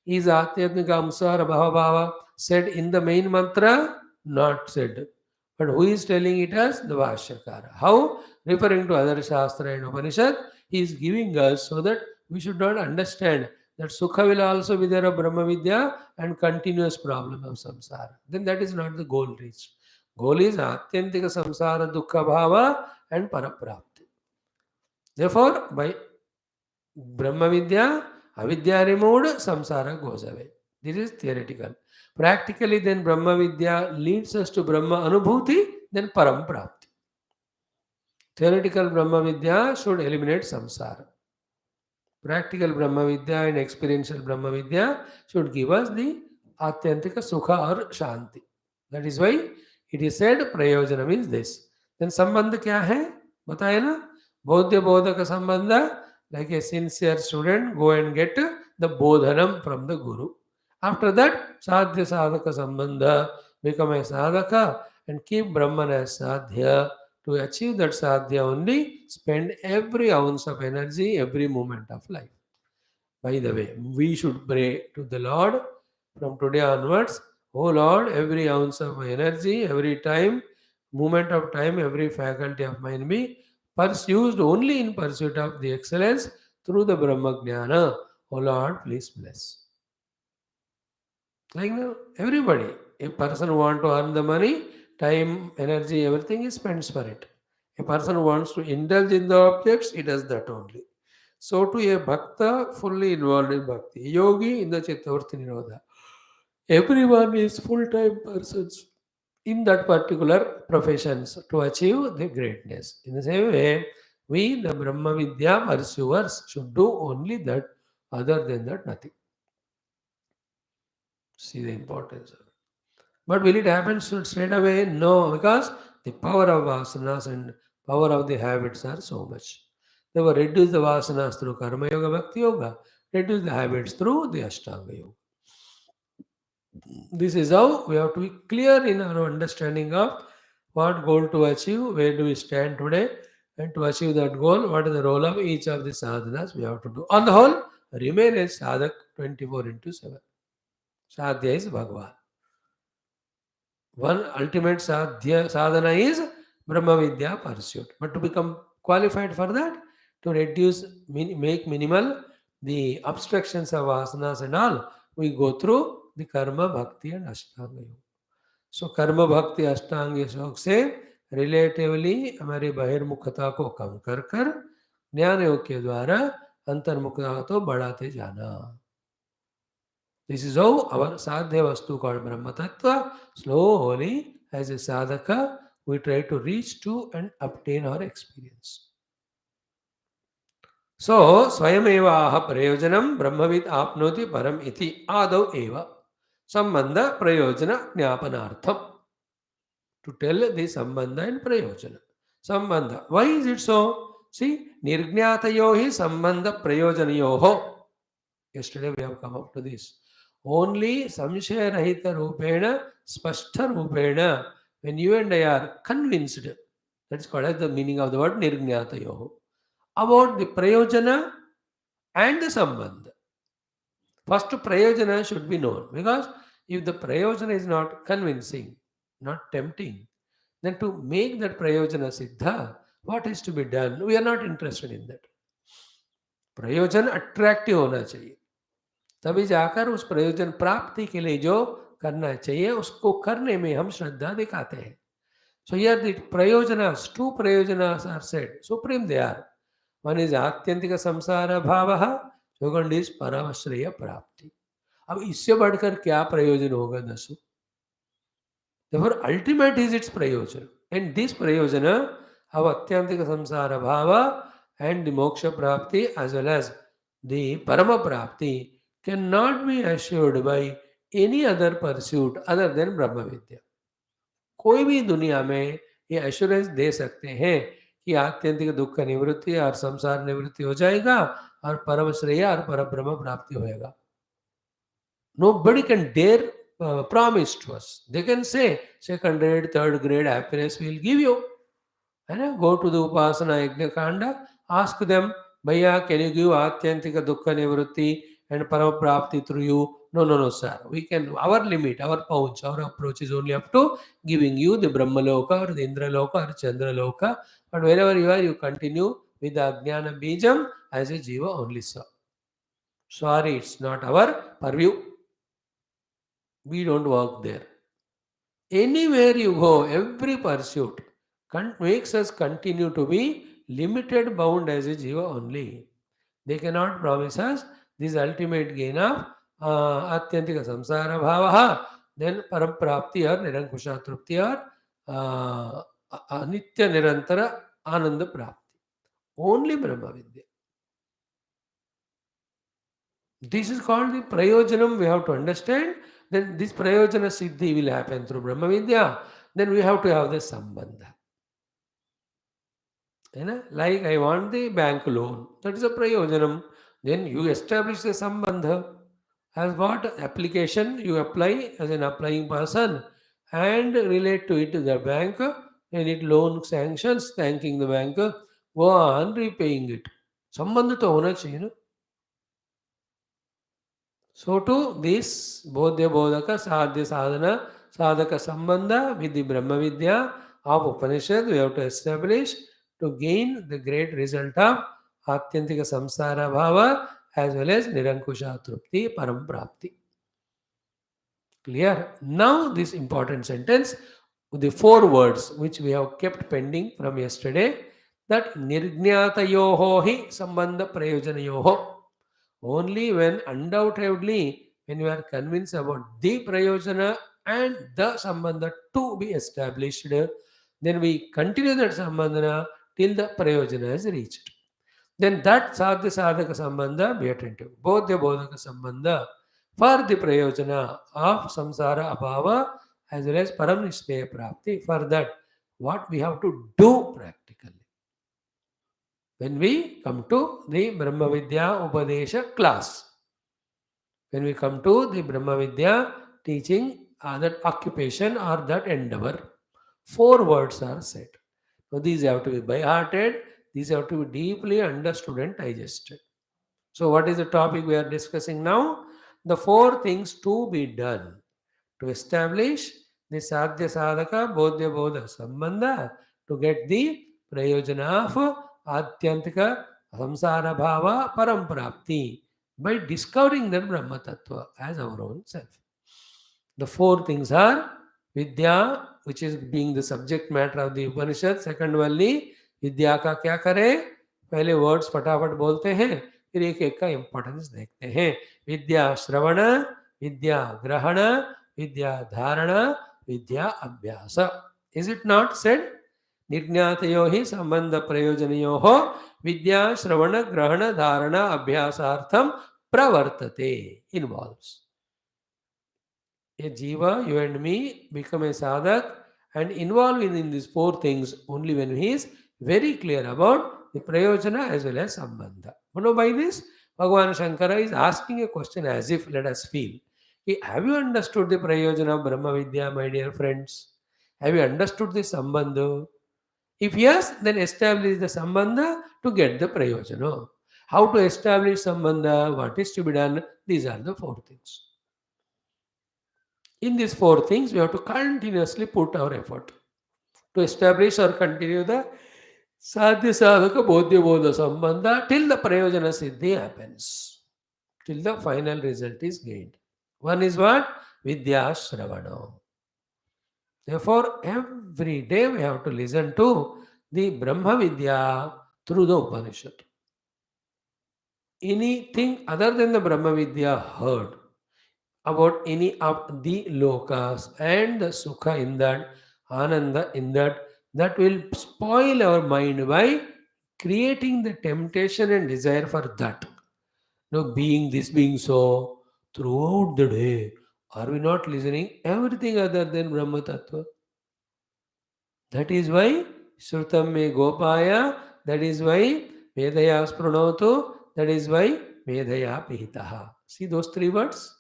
Is Atyantika samsara abhava said in the main mantra? Not said. But who is telling it as? The Bhashyakara. How? Referring to other Shastra and Upanishad, he is giving us so that we should not understand that Sukha will also be there of Brahma Vidya and continuous problem of samsara. Then that is not the goal reached. Goal is Atyantika samsara dukkha bhava and paraprapti. Therefore, by Brahma Vidya, Avidya removed, samsara goes away. This is theoretical. Practically, then Brahma Vidya leads us to Brahma Anubhuti, then Param Prapti. Theoretical Brahma Vidya should eliminate samsara. Practical Brahma Vidya and experiential Brahma Vidya should give us the Atyantika Sukha or Shanti. That is why it is said Prayojana means this. Then Sambandha kya hai? Bataya na? Bodhya Bodhaka Sambandha, like a sincere student, go and get the Bodhanam from the Guru. After that, Sadhya Sadhaka Sambandha, become a Sadhaka and keep Brahman as Sadhya. To achieve that sadhya only, spend every ounce of energy, every moment of life. By the way, we should pray to the Lord from today onwards. Oh Lord, every ounce of my energy, every time, moment of time, every faculty of mine be pursued only in pursuit of the excellence through the Brahma Jnana. Oh Lord, please bless. Like now, everybody, a person who wants to earn the money, time, energy, everything he spends for it. A person who wants to indulge in the objects, he does that only. So to a bhakta fully involved in bhakti, a yogi in the Chittavrti Nirodha, everyone is full-time persons in that particular professions to achieve the greatness. In the same way, we, the Brahma Vidya pursuers, should do only that, other than that, nothing. See the importance of it. But will it happen straight away? No, because the power of vasanas and power of the habits are so much. Therefore, reduce the vasanas through Karma Yoga, Bhakti Yoga, reduce the habits through the Ashtanga Yoga. This is how we have to be clear in our understanding of what goal to achieve, where do we stand today, and to achieve that goal, what is the role of each of the sadhanas we have to do. On the whole, remain a sadhak 24 into 7. Sadhya is Bhagavan. One ultimate sadhana is Brahma Vidya pursuit. But to become qualified for that, to reduce, make minimal the obstructions of asanas and all, we go through the Karma, Bhakti and Ashtanga Yoga. So Karma, Bhakti, Ashtanga Yoga से relatively हमारी बहिर्मुखता को कम कर कर ज्ञान योग के द्वारा अंतर्मुखता को बढ़ाते जाना. This is how our sadhya vastu called Brahma Tattva, slowly as a sadhaka, we try to reach to and obtain our experience. So, swayameva aha prayojanam brahmavid apnoti param iti adav eva. Sambandha prayojana jnapanartham. To tell the sambandha and prayojana. Sambandha. Why is it so? See, nirgnatayohi sambandha prayojanayoho. Yesterday we have come up to this. Only samshaya rahita rupena, spashta rupena, when you and I are convinced, that is called as the meaning of the word nirgnatayoho, about the prayojana and the sambandha. First, prayojana should be known, because if the prayojana is not convincing, not tempting, then to make that prayojana siddha, what is to be done? We are not interested in that. Prayojana attractive होना चाहिए. तभी जाकर उस प्रयोजन प्राप्ति के लिए जो करना चाहिए उसको करने में हम श्रद्धा दिखाते हैं. So here the prayojanas, two prayojanas are said. Supreme they are. One is atyantika samsara bhavaha, second is paramashriya prapti. अब इससे बढ़कर क्या प्रयोजन होगा दसो? Therefore, ultimate is its prayojana. And this prayojana of Atyantika Samsara Bhava and the Moksha Prapti as well as the Parama Prapti cannot be assured by any other pursuit other than Brahma Vidya. कोई भी दुनिया में ये assurance दे सकते हैं कि आत्यंतिक दुख का निवृत्ति और संसार निवृत्ति हो जाएगा और परम श्रेय और पर ब्रह्म प्राप्ति होएगा. Nobody can dare promise to us. They can say second grade, third grade happiness will give you. And go to the Upasana Yajna Kanda, ask them, Bhaiya, can you give Atyantika Dukkha Nivrutti and Paraprapti through you? No, no, no, sir. We can, our limit, our pouch, our approach is only up to giving you the Brahma Loka or the Indra Loka or Chandra Loka. But wherever you are, you continue with the Ajnana Bijam as a Jiva only, sir. Sorry, it's not our purview. We don't work there. Anywhere you go, every pursuit makes us continue to be limited bound as a jiva only. They cannot promise us this ultimate gain of atyantika samsara bhavaha, then paramprapti or nirankusha trupti or anitya nirantara ananda prapti. Only Brahma Vidya. This is called the prayojanam. We have to understand. Then this prayojana siddhi will happen through Brahma Vidya. Then we have to have the sambandha. Like I want the bank loan. That is a prayojanam. Then you establish the sambandha. As what application you apply as an applying person and relate to it to the bank. And it loan sanctions, thanking the bank. Go on repaying it. Sambandha to hona chahiye na. So to this Bodhya Bodhaka Sadhya Sadhana Sadhaka Sambandha with the Brahma Vidya of Upanishad we have to establish to gain the great result of Atyantika Samsara Bhava as well as Nirankusha Trupti Param Prapti. Clear? Now this important sentence with the 4 words which we have kept pending from yesterday, that Nirjnatayoho hi Sambandha Prayojanayoho. Only when undoubtedly when you are convinced about the prayojana and the sambandha to be established, then we continue that sambandhana till the prayojana is reached. Then that sadhya sadhaka sambandha, be attentive. Bodhya bodhaka sambandha for the prayojana of samsara abhava as well as paramnishthaya prapti. For that, what we have to do practically. When we come to the Brahma Vidya Upadesha class, when we come to the Brahma Vidya teaching that occupation or that endeavor, 4 words are said. So these have to be by-hearted, these have to be deeply understood and digested. So what is the topic we are discussing now? The 4 things to be done to establish the Sadhya Sadhaka Bodhya Bodha Sambandha to get the Prayojana of Atyantika Samsara Bhava Paramprapti by discovering that Brahma Tattva as our own self. The 4 things are Vidya, which is being the subject matter of the Upanishad. Second Valli, Vidya का क्या करें? पहले words फटाफट बोलते हैं, फिर एक एक का इंपॉर्टेंस देखते हैं. विद्या श्रवण, विद्या ग्रहण, विद्या धारण, विद्या अभ्यास. Is it not said? निर्ज्ञातयो हि संबंध प्रयोजनयोः विद्या श्रवण ग्रहण धारण अभ्यासार्थम प्रवर्तते. Involves. A jiva, you and me, become a sadhak and involved in these 4 things only when he is very clear about the prayojana as well as sambandha. By this, Bhagavan Shankara is asking a question as if, let us feel, have you understood the prayojana of Brahma Vidya, my dear friends? Have you understood the sambandha? If yes, then establish the sambandha to get the prayojana. How to establish sambandha? What is to be done? These are the 4 things. In these 4 things, we have to continuously put our effort to establish or continue the Sadhya Sadhaka Bodhya Bodha Sambandha till the Prayojana Siddhi happens, till the final result is gained. One is what? Vidya Shravana. Therefore, every day we have to listen to the Brahma Vidya through the Upanishad. Anything other than the Brahma Vidya heard, about any of the lokas and the sukha in that, ananda in that, that will spoil our mind by creating the temptation and desire for that. Now, being this, being so, throughout the day, are we not listening everything other than Brahma Tattva? That is why Shrutam me Gopaya, that is why Vedaya Sprunoto, that is why Vedaya Pihitaha. See those three words?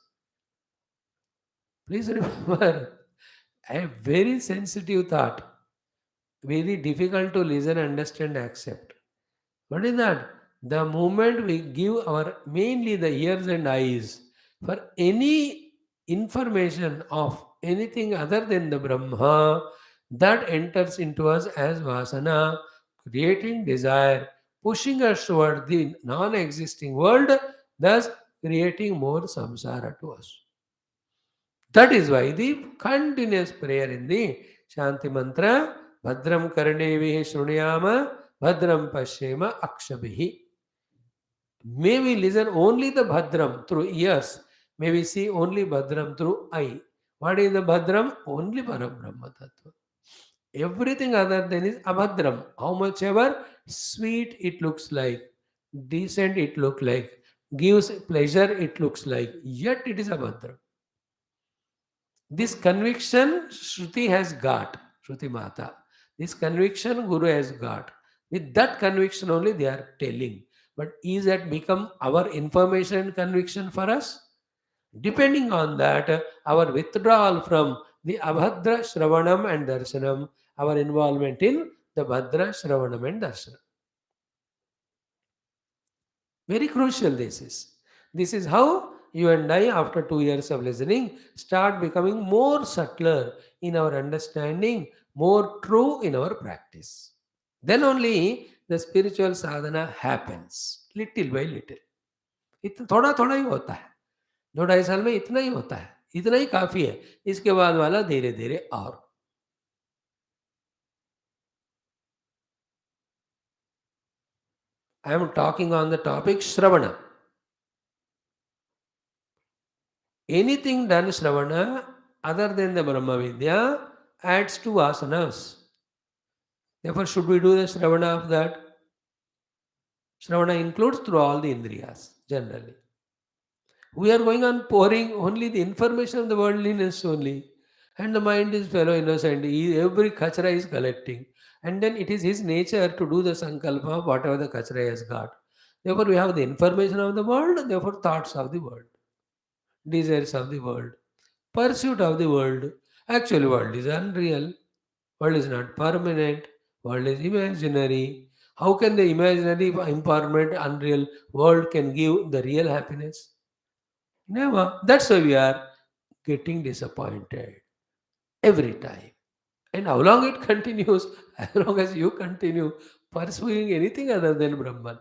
Please remember, a very sensitive thought, very difficult to listen, understand, accept. What is that? The moment we give our mainly the ears and eyes for any information of anything other than the Brahma, that enters into us as vasana, creating desire, pushing us toward the non existing world, thus creating more samsara to us. That is why the continuous prayer in the Shanti mantra, Bhadram Karnevihi Shruniyama, Bhadram Pashyema Akshabihi. May we listen only the Bhadram through ears. May we see only Bhadram through eye. What is the Bhadram? Only Parabrahma Tattva. Everything other than is Abhadram. How much ever sweet it looks like, decent it looks like, gives pleasure it looks like, yet it is Abhadram. This conviction Shruti has got, Shruti Mata. This conviction Guru has got. With that conviction only they are telling. But is that become our information and conviction for us? Depending on that, our withdrawal from the Abhadra Shravanam and Darshanam, our involvement in the Bhadra Shravanam and Darshanam. Very crucial this is. This is how you and I, after 2 years of listening, start becoming more subtler in our understanding, more true in our practice. Then only the spiritual sadhana happens, little by little. थोड़ा थोड़ा ही होता है, 2 ढाई साल में इतना ही होता है, इतना ही काफ़ी है, इसके बाद वाला धीरे धीरे और. I am talking on the topic Shravana. Anything done Shravana other than the Brahma Vidya adds to asanas. Therefore, should we do the Shravana of that? Shravana includes through all the Indriyas, generally. We are going on pouring only the information of the worldliness only. And the mind is fellow innocent. Every kachra is collecting. And then it is his nature to do the sankalpa of whatever the kachra has got. Therefore, we have the information of the world, therefore thoughts of the world, desires of the world, pursuit of the world. Actually, world is unreal. World is not permanent. World is imaginary. How can the imaginary, impermanent, unreal world can give the real happiness? Never. That's why we are getting disappointed every time. And how long it continues? As long as you continue pursuing anything other than Brahman.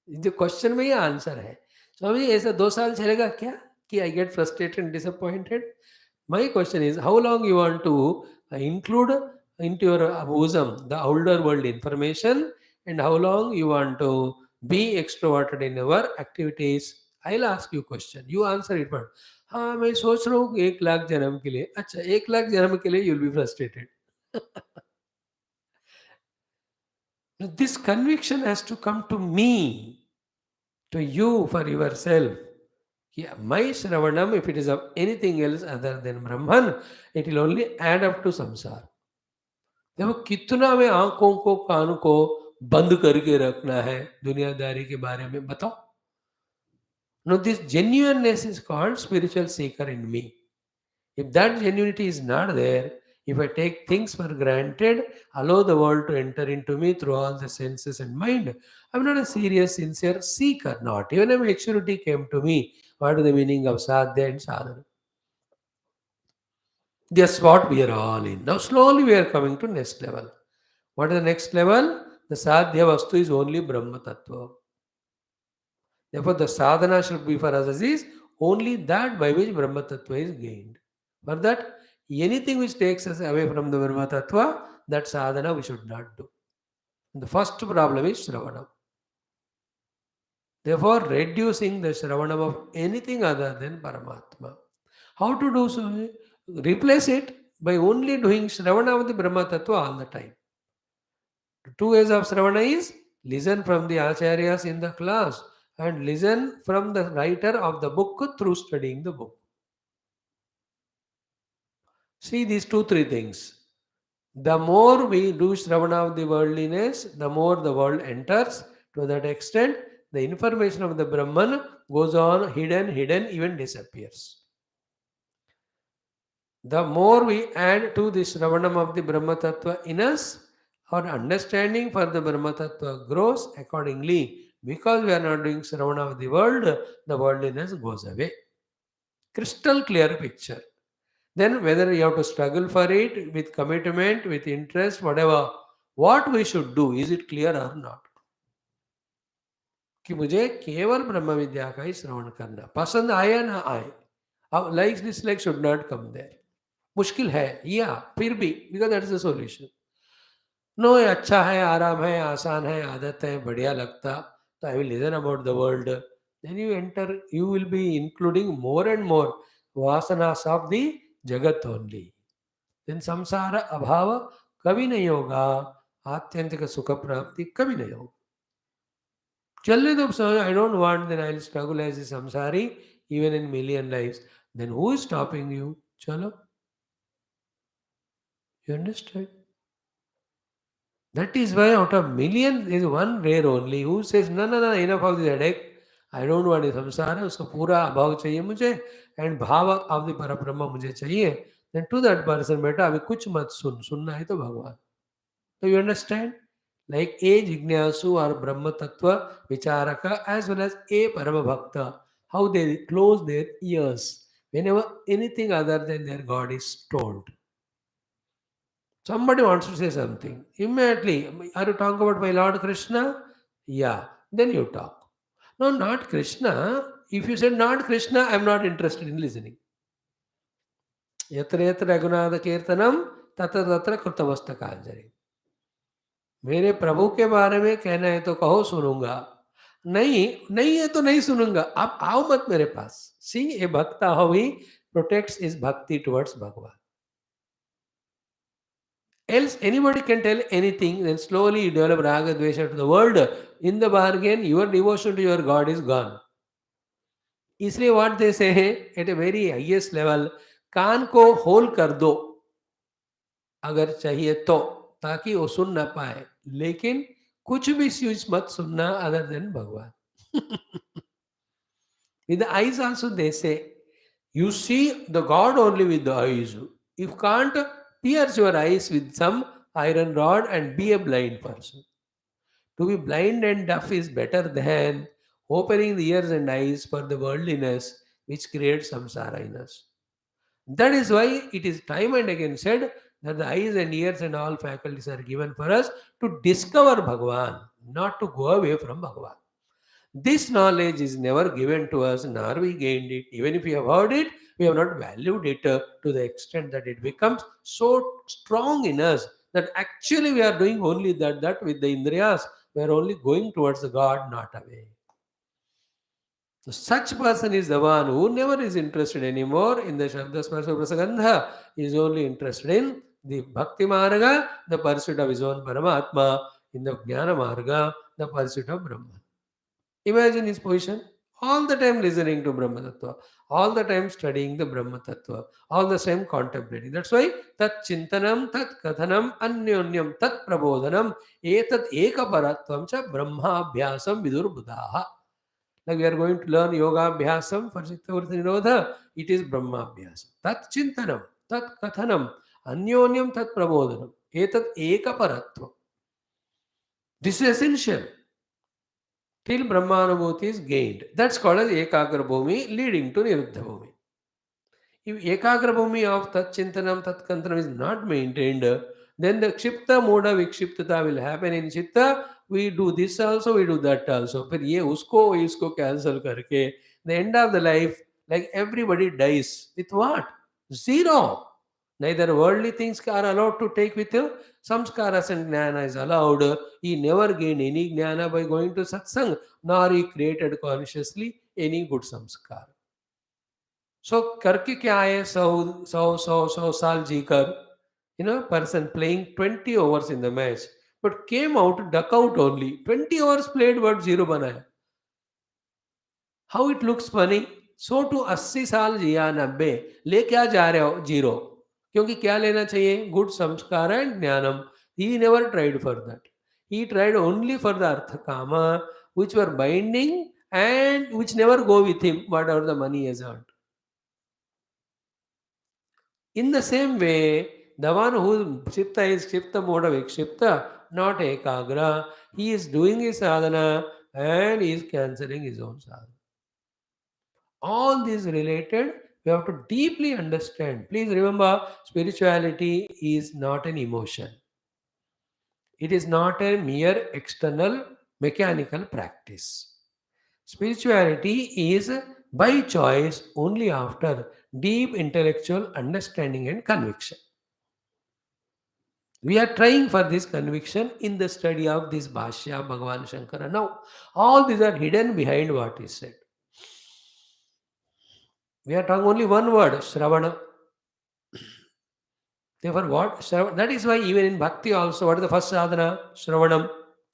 जो question में ही answer है. स्वामी ऐसा 2 साल चलेगा क्या कि I get frustrated and disappointed? My question is, how long you want to include into your bosom the older world information, and how long you want to be extroverted in your activities? I'll ask you question. You answer it, but हाँ मैं सोच रहा हूँ 1 लाख जन्म के लिए. अच्छा 1 लाख जन्म के लिए you'll be frustrated. This conviction has to come to me, to you for yourself. Yeah, my Shravanam, if it is of anything else other than Brahman, it will only add up to samsara. देखो कितना में आंखों को कानों को बंद करके रखना है दुनियादारी के बारे में बताओ. Now this genuineness is called spiritual seeker in me. If that genuinity is not there, if I take things for granted, allow the world to enter into me through all the senses and mind, I'm not a serious, sincere seeker. Not even a maturity came to me. What is the meaning of sadhya and sadhana? That's what we are all in. Now slowly we are coming to next level. What is the next level? The sadhya vastu is only Brahma Tattva. Therefore, the sadhana should be for us is only that by which Brahma Tattva is gained. For that, anything which takes us away from the Brahma Tattva, that sadhana we should not do. The first problem is Shravanam. Therefore, reducing the Shravanam of anything other than Paramatma. How to do so? Replace it by only doing Shravana of the Brahma Tattva all the time. Two ways of Shravana is listen from the Acharyas in the class and listen from the writer of the book through studying the book. See these two, three things. The more we do Shravana of the worldliness, the more the world enters. To that extent, the information of the Brahman goes on hidden, even disappears. The more we add to the Shravanam of the Brahma Tattva in us, our understanding for the Brahma Tattva grows accordingly. Because we are not doing Shravana of the world, the worldliness goes away. Crystal clear picture. Then whether you have to struggle for it with commitment, with interest, whatever, what we should do, is it clear or not? कि मुझे केवल ब्रह्म विद्या का ही श्रवण करना, पसंद आए ना आए, अब likes dislike should not come there. मुश्किल है या फिर भी, because that is the solution. No ये अच्छा है, आराम है, आसान है, आदत है, बढ़िया लगता, तो I will listen about the world. Then you enter, you will be including more and more vasanas of the jagat only. Then संसार अभाव कभी नहीं होगा, आत्यंतिक सुख प्राप्ति कभी नहीं होगी. चलने दो समय, I don't want, then I will struggle as a samsari even in million lives. Then who is stopping you? चलो. You understand? That is why out of million there is one rare only who says, no, no, no, enough of this headache. I don't want it. संसार है, उसका पूरा अभाव चाहिए मुझे, and भाव of the परब्रह्म मुझे चाहिए. Then to that person, बेटा अभी कुछ मत सुन, सुनना है तो भगवान. So you understand? Like a Jignasu or Brahma Tattva Vicharaka as well as a Parama Bhakta, how they close their ears whenever anything other than their God is told. Somebody wants to say something. Immediately, are you talking about my Lord Krishna? Yeah. Then you talk. No, not Krishna. If you said not Krishna, I am not interested in listening. Yatra yatra Raghunatha Kirtanam tatra tatra Krutamastakajari. मेरे प्रभु के बारे में कहना है तो कहो, सुनूंगा. नहीं नहीं है तो नहीं सुनूंगा. आप आओ मत मेरे पास. सी ए भक्ता हाउ ही प्रोटेक्ट्स हिज भक्ति टुवर्ड्स भगवान. Else anybody can tell anything, then slowly you develop raga dvesha to the world. In the bargain, your devotion to your God is gone. इसलिए what they say at a very highest level, कान को whole कर दो अगर चाहिए तो, ताकि वो सुन ना पाए, लेकिन कुछ भी चीज मत सुनना अदर देन भगवान. With the eyes also they say, you see the God only with the eyes. If you can't, pierce your eyes with some iron rod and be a blind person. To be blind and deaf is better than opening the ears and eyes for the worldliness which creates samsara in us. That is why it is time and again said that the eyes and ears and all faculties are given for us to discover Bhagavan, not to go away from Bhagavan. This knowledge is never given to us, nor we gained it. Even if we have heard it, we have not valued it to the extent that it becomes so strong in us that actually we are doing only that with the Indriyas. We are only going towards the God, not away. So such person is the one who never is interested anymore in the Shabda Sparsa Prasagandha. He is only interested in the Bhakti Marga, the pursuit of his own Paramatma, in the Jnana Marga, the pursuit of Brahman. Imagine his position. All the time listening to Brahma Tattva, all the time studying the Brahma Tattva, all the time contemplating. That's why Tat Chintanam, Tat Kathanam, Anyonyam, Tat Prabodhanam, Etat Ekaparatvam cha Brahma Abhyasam Vidur Buddhaha. Like we are going to learn Yoga Abhyasam for Chitta Vritti Nirodha, it is Brahma Abhyasam. Tat Chintanam, Tat Kathanam, Anyonyam, Tat Prabodhanam, Etat Ekaparatvam. This is essential. Till Brahmanubhuti is gained. That's called as Ekagra Bhumi leading to Niruddha Bhumi. If Ekagra Bhumi of Tat Chintanam, Tat Kantram is not maintained, then the Kshipta Moda Vikshiptata will happen in Chitta. We do this also, we do that also. But ye usko, isko cancel karke. The end of the life, like everybody dies. With what? Zero. Neither worldly things are allowed to take with you. Samskaras and jnana is allowed. He never gained any jnana by going to satsang, nor he created consciously any good samskara. सो करके क्या आए, 100 जीकर, person playing 20 overs in the match, but came out duck out only. 20 overs played but zero बनाया. How it looks funny. So to 80 साल जिया, 90, ले क्या जा रहे हो, जीरो. क्योंकि क्या लेना चाहिए, good sanskara and jnanam. He never tried for that. He tried only for the artha kama, which were binding and which never go with him whatever the money is earn. In the same way, the one who chitta is chitta mode of vikshipta, not ekagra, he is doing his sadhana and he is cancelling his own sadhana. All these related, we have to deeply understand. Please remember, spirituality is not an emotion. It is not a mere external mechanical practice. Spirituality is by choice only after deep intellectual understanding and conviction. We are trying for this conviction in the study of this Bhashya, Bhagavan Shankara. Now, all these are hidden behind what is said. We are talking only one word, Shravana. Therefore, what? That is why even in Bhakti also, what is the first sadhana? Shravanam,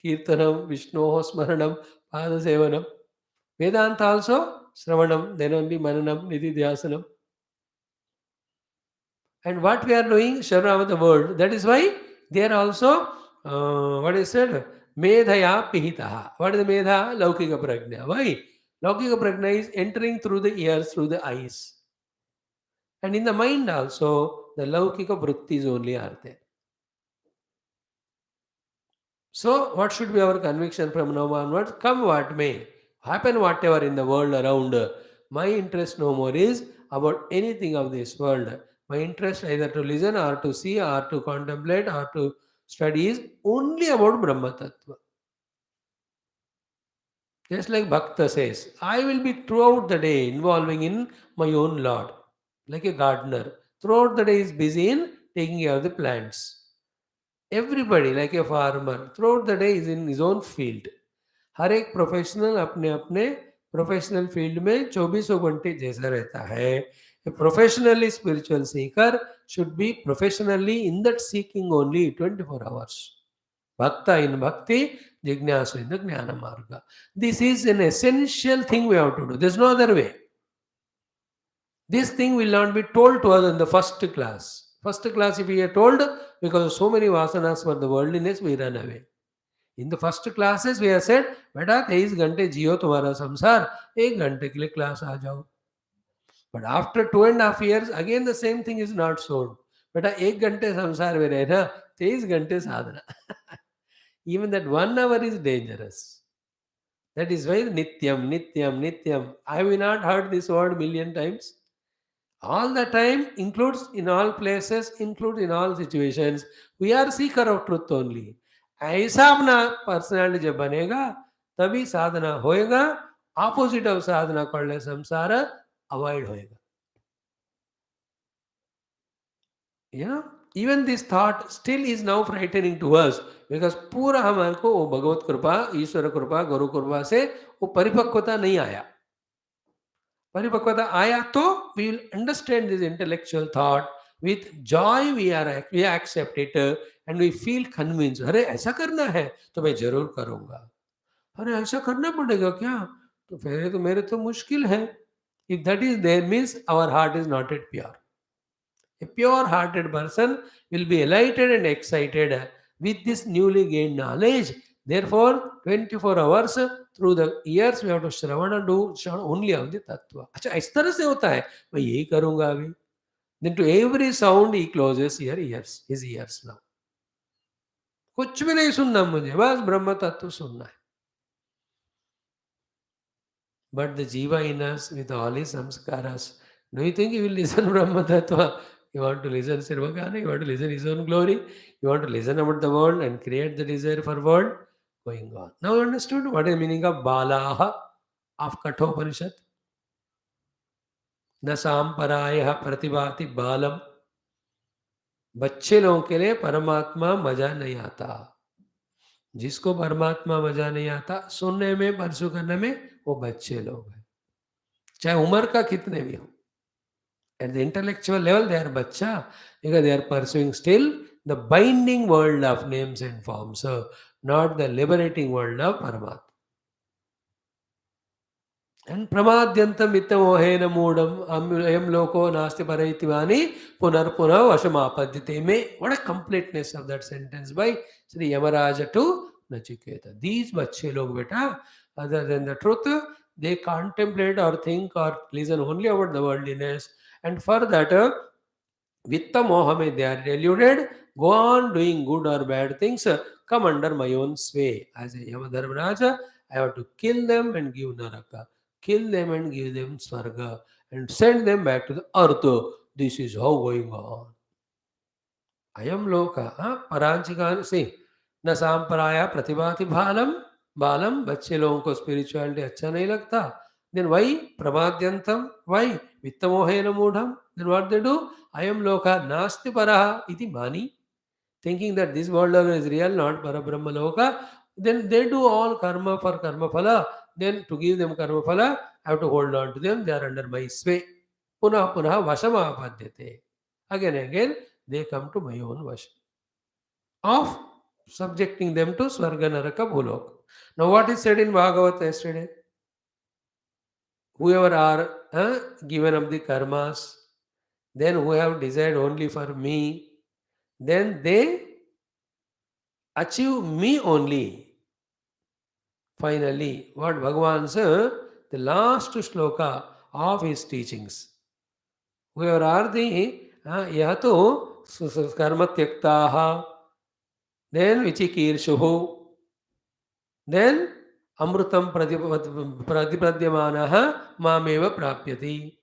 Kirtanam, Vishnu, Smaranam, Padasevanam. Vedanta also, Shravanam, then only Mananam, Nididhyasanam. And what we are doing, Sharana of the world. That is why they are also, what is said? Medhaya Pihitaha. What is the Medha? Laukika Prajna. Why? Laukika Prajna is entering through the ears, through the eyes. And in the mind also, the Laukika Vrittis only are there. So, what should be our conviction from now onwards? Come what may, happen whatever in the world around. My interest no more is about anything of this world. My interest either to listen or to see or to contemplate or to study is only about Brahma Tattva. Just like Bhakta says, I will be throughout the day involving in my own Lord, like a gardener. Throughout the day is busy in taking care of the plants. Everybody, like a farmer, throughout the day is in his own field. हर एक professional अपने अपने professional field में 24 घंटे जैसा रहता है. A professionally spiritual seeker should be professionally in that seeking only 24 hours. Bhakta in bhakti, jignasu in the jnana marga. This is an essential thing we have to do. There's no other way. This thing will not be told to us in the first class. First class, if we are told, because of so many vasanas for the worldliness, we run away. In the first classes, we have said, बेटा 23 घंटे जियो तुम्हारा संसार, 1 घंटे के लिए class आ जाओ. But after 2.5 years, again the same thing is not sold. बेटा 1 घंटे संसार में रहना, 23 घंटे साधना. Even that 1 hour is dangerous. That is why nityam, nityam, nityam. Have you not heard this word million times? All the time includes in all places, includes in all situations. We are seeker of truth only. ऐसा अपना personality जब बनेगा तभी साधना होएगा. Opposite of साधना करने संसार avoid होएगा. Even this thought still is now frightening to us because पूरा हमारे को वो भगवत कृपा, ईश्वर कृपा, गुरु कृपा से वो परिपक्वता नहीं आया. परिपक्वता आया तो we will understand this intellectual thought with joy. We accept it and we feel convinced. अरे ऐसा करना है तो मैं जरूर करूंगा. अरे ऐसा करना पड़ेगा क्या, तो फिर तो मेरे तो मुश्किल है. If that is there means our heart is not yet pure. A pure hearted person will be elated and excited with this newly gained knowledge. Therefore 24 hours through the years we have to shravana do only of the tattva. अच्छा इस तरह से होता है, मैं यही करूंगा अभी. Then to every sound he closes his ears now. कुछ भी नहीं सुनना मुझे, बस ब्रह्म तत्व सुनना है. But the jiva in us with all his samskaras, do you think he will listen Brahma Tattva? You want to listen Sirvakana, you want to listen his own glory, you want to listen about the world and create the desire for world, going on. Now you understood what is the meaning of Balaha of Kathopanishad? न सांपराय प्रतिभाति बालम. बच्चे लोगों के लिए परमात्मा मजा नहीं आता. जिसको परमात्मा मजा नहीं आता सुनने में, परसों करने में, वो बच्चे लोग हैं, चाहे उम्र का कितने भी हो. At the intellectual level, they are bacha because they are pursuing still the binding world of names and forms, not the liberating world of Paramatma. And pramadyantam vittamohena moodam ayam loko nasti paraitivani punar punar vashamapadyate me. What a completeness of that sentence by Sri Yamaraja to Nachiketa. These bache log beta, other than the truth, they contemplate or think or listen only about the worldliness. And for that, Vitta Mohame, they are deluded, go on doing good or bad things, come under my own sway. As a Yamadharmaraja, I have to kill them and give Naraka, kill them and give them Swarga, and send them back to the earth. This is how going on. Ayam loka, Paranchikan, see, न सांपराया प्रतिभाति बालम बालम बच्चे लोगों को spirituality अच्छा नहीं लगता then why pramadyantam why vittamohena mudham then what they do ayam loka नास्ति परः इति मानी thinking that this world is real not parabrahma loka then they do all karma for karma phala then to give them karma phala I have to hold on to them they are under my sway punah punah vashamapadyate again and again they come to my own vash of subjecting them to Swarga Naraka Bhulok. Now, what is said in Bhagavata yesterday? Whoever are given up the karmas, then who have desired only for me, then they achieve me only. Finally, what Bhagavan said, the last shloka of his teachings. Whoever are the yato karma tyaktaha, then vichikirshuhu, then amrutam pratipadyamanaha mameva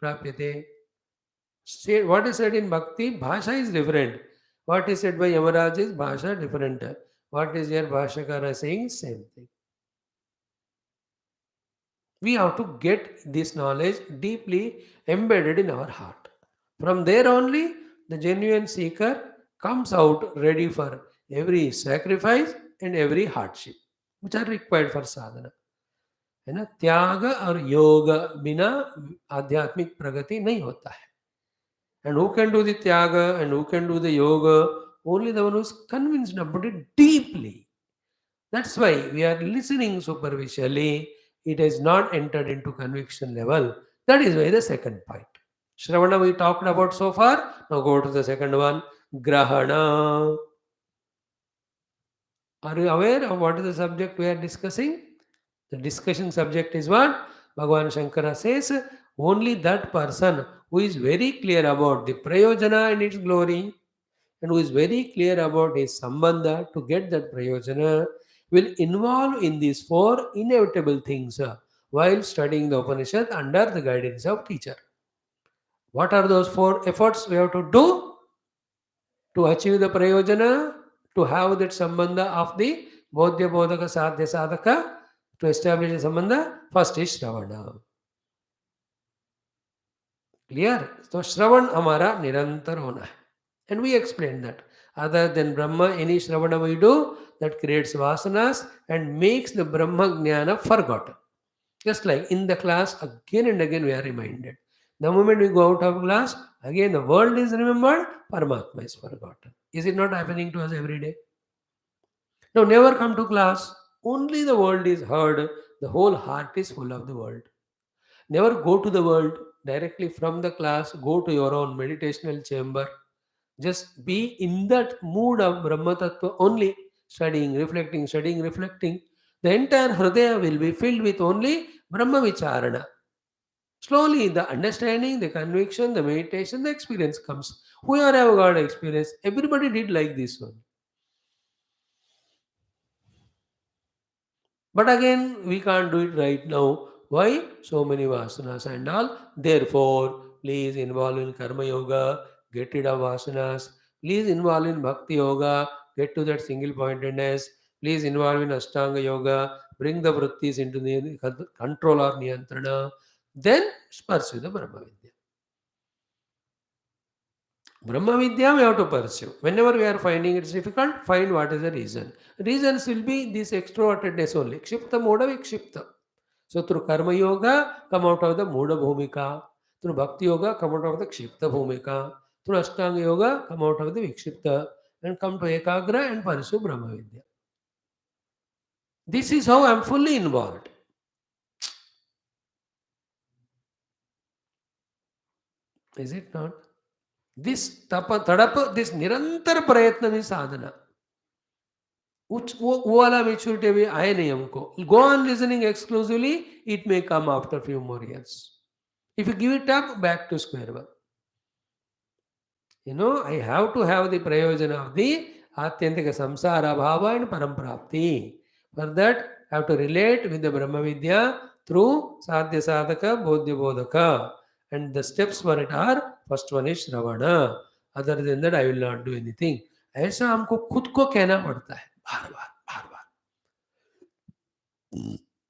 prapyate. Say, what is said in bhakti, bhasha is different. What is said by Yamaraj is bhasha different. What is here Bhashyakara saying? Same thing. We have to get this knowledge deeply embedded in our heart. From there only, the genuine seeker comes out ready for every sacrifice and every hardship which are required for sadhana. है ना त्याग और योग बिना आध्यात्मिक प्रगति नहीं होता है and who can do the tyaga and who can do the yoga only the one who is convinced about it deeply that's why we are listening superficially it has not entered into conviction level that is why the second point shravana we talked about so far now go to the second one grahana are you aware of what is the subject we are discussing the discussion subject is what Bhagavan Shankara says only that person who is very clear about the prayojana and its glory and who is very clear about his sambandha to get that prayojana will involve in these four inevitable things while studying the Upanishad under the guidance of teacher. What are those four efforts we have to do to achieve the prayojana, to have that sambandha of the bodhya bodhaka sadhya sadhaka, to establish a sambandha? First is Shravana. Clear? So Shravan हमारा निरंतर होना है. And we explained that. Other than Brahma, any Shravana we do that creates vasanas and makes the Brahma Jnana forgotten. Just like in the class, again and again we are reminded. The moment we go out of class, again the world is remembered, Paramatma is forgotten. Is it not happening to us every day? Now, never come to class, only the world is heard, the whole heart is full of the world. Never go to the world directly from the class, go to your own meditational chamber. Just be in that mood of Brahma Tattva only, studying, reflecting, studying, reflecting. The entire Hridaya will be filled with only Brahma Vicharana. Slowly, the understanding, the conviction, the meditation, the experience comes. Whoever have got experience, everybody did like this one. But again, we can't do it right now. Why? So many vasanas and all. Therefore, please involve in karma yoga, get rid of vasanas. Please involve in bhakti yoga, get to that single pointedness. Please involve in ashtanga yoga, bring the vrittis into the control or niyantrana. Then pursue the Brahma Vidya. Brahma Vidya we have to pursue. Whenever we are finding it's difficult, find what is the reason. Reasons will be this extrovertedness only. Kshipta moda vikshipta. So through karma yoga, come out of the moda bhumika. Through Bhakti Yoga, come out of the Kshipta Bhumika. Through Ashtanga Yoga, come out of the Vikshipta and come to Ekagra and pursue Brahma Vidya. This is how I am fully involved. Is it not? This tapa, tadapa, this nirantar prayatna is sadhana. वो वाला maturity अभी आए नहीं हमको. Go on listening exclusively, it may come after few more years. If you give it up, back to square one. I have to have the prayojana of the Atyantika Samsara Bhava and Paramprapti. For that, I have to relate with the Brahma Vidya through Sadhya Sadhaka, Bodhya Bodhaka. And the steps for it are, first one is Shravana. Other than that, I will not do anything. ऐसा हमको खुद को कहना पड़ता है बार बार बार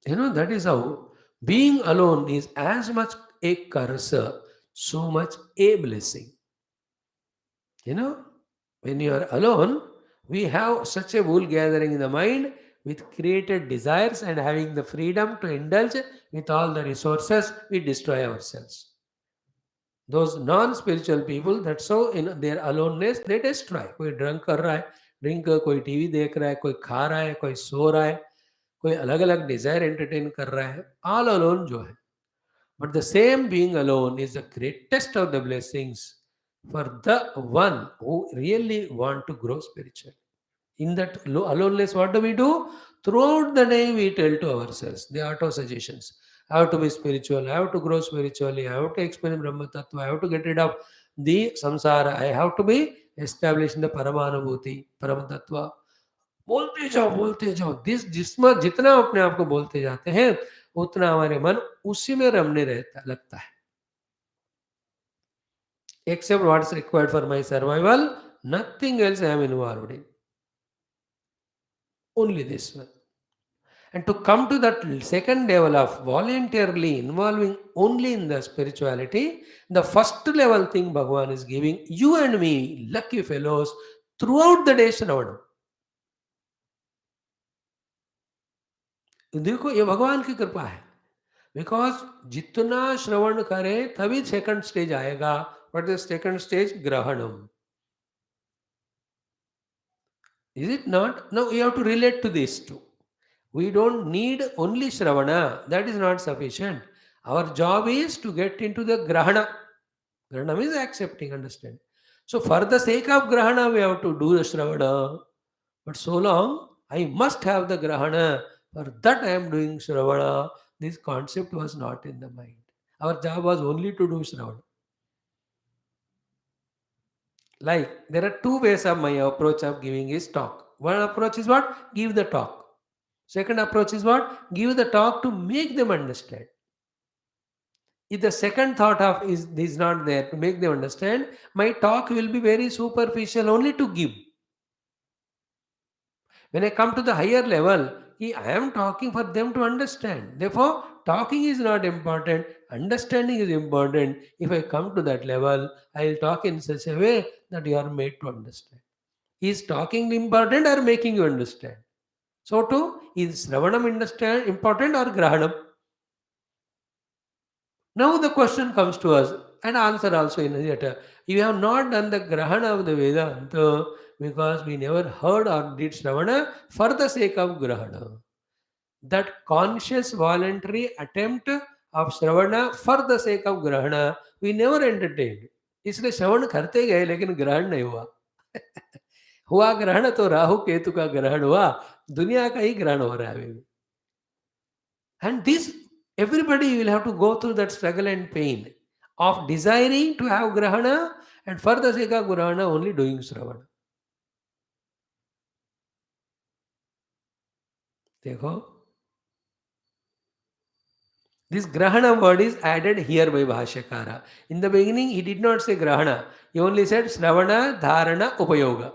बार. That is how being alone is as much a curse, so much a blessing. When you are alone, we have such a wool gathering in the mind with created desires and having the freedom to indulge with all the resources, we destroy ourselves. Those non-spiritual people, that's so in their aloneness, they destroy. कोई drunk कर रहा है, drink, कोई TV देख रहा है, कोई खा रहा है, कोई सो रहा है, कोई अलग अलग डिजायर एंटरटेन कर रहा है, all alone जो है. But the same being alone is the greatest of the blessings for the one who really want to grow spiritually. In that aloneness, what do we do? Throughout the day, we tell to ourselves the auto suggestions. I have to be spiritual, I have to grow spiritually, I have to experience Brahma Tattva, I have to get rid of the samsara, I have to be established in the Paramanubhuti, Parama Tattva. बोलते जाओ जिसमें जितना अपने आप को बोलते जाते हैं उतना हमारे मन उसी में रमने रहता लगता है. Except what is required for my survival, nothing else I am involved in. Only this one. And to come to that second level of voluntarily involving only in the spirituality, the first level thing Bhagavan is giving you and me, lucky fellows, throughout the day Shravanam. देखो ये भगवान की कृपा है. Because जितना श्रवण करें तभी सेकंड स्टेज आएगा. But the second stage grahanam. Is it not? Now you have to relate to these two. We don't need only Shravana. That is not sufficient. Our job is to get into the Grahana. Grahana is accepting, understand. So for the sake of Grahana, we have to do the Shravana. But so long, I must have the Grahana. For that I am doing Shravana. This concept was not in the mind. Our job was only to do Shravana. Like, there are two ways of my approach of giving is talk. One approach is what? Give the talk. Second approach is what? Give the talk to make them understand. If the second thought of is not there to make them understand, my talk will be very superficial only to give. When I come to the higher level, I am talking for them to understand. Therefore, talking is not important, understanding is important. If I come to that level, I will talk in such a way that you are made to understand. Is talking important or making you understand? So too, is Shravanam important or Grahanam? Now the question comes to us, and answer also in the letter. You have not done the Grahana of the Vedanta because we never heard or did Shravana for the sake of Grahana. That conscious voluntary attempt of Shravana for the sake of Grahana, we never entertained. इसलिए श्रवण करते गए लेकिन ग्रहण नहीं हुआ. हुआ ग्रहण तो राहु केतु का ग्रहण हुआ, दुनिया का ही ग्रहण हो रहा है अभी. And this, everybody will have to go through that struggle and pain of desiring to have grahana and for the sake of grahana only doing shravana. देखो, this grahana word is added here by Bhashyakara. In the beginning, he did not say grahana. He only said shravana, dharana, upayoga.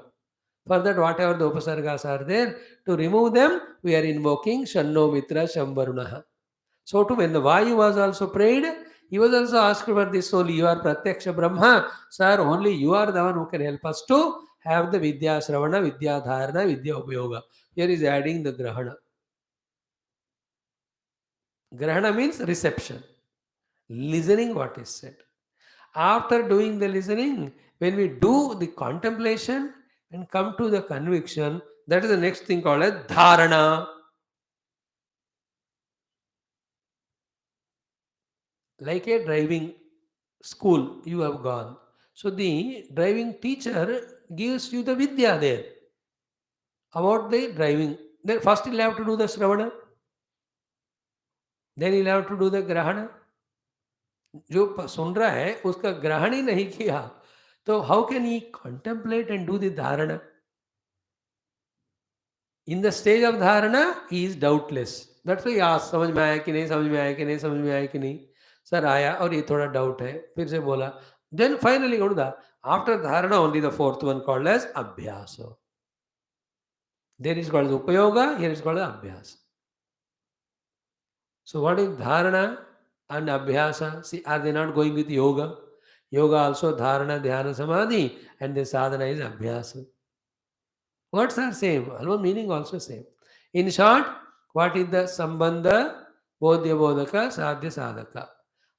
For that, whatever the upasargas are there, to remove them, we are invoking Shanno Mitra Shamvarunaha. So too, when the Vayu was also prayed, he was also asked for this only. You are Pratyaksha Brahma. Sir, only you are the one who can help us to have the Vidya Sravana, Vidya Dharana, Vidya Upayoga. Here is adding the Grahana. Grahana means reception. listening what is said. After doing the listening, when we do the contemplation and come to the conviction, that is the next thing called as dharana. Like a driving school, you have gone. So the driving teacher gives you the vidya there about the driving. Then first you'll have to do the shravana, then you'll have to do the grahana. जो सुन रहा है उसका ग्रहण ही नहीं किया तो how can he contemplate and do the धारणा in the stage of धारणा he is doubtless that's why आज समझ में आया कि नहीं समझ में आया कि नहीं समझ में आया कि नहीं सर आया और ये थोड़ा डाउट है फिर से बोला then finally after dharana only the fourth one called as abhyasa there is called upayoga here is called abhyasa so what is dharana and abhyasa? See, are they not going with yoga? Yoga also dharana, dhyana, samadhi, and the sadhana is abhyasa. Words are same, almost meaning also same. In short, what is the sambandha? Bodhya bodhaka, sadhya sadhaka.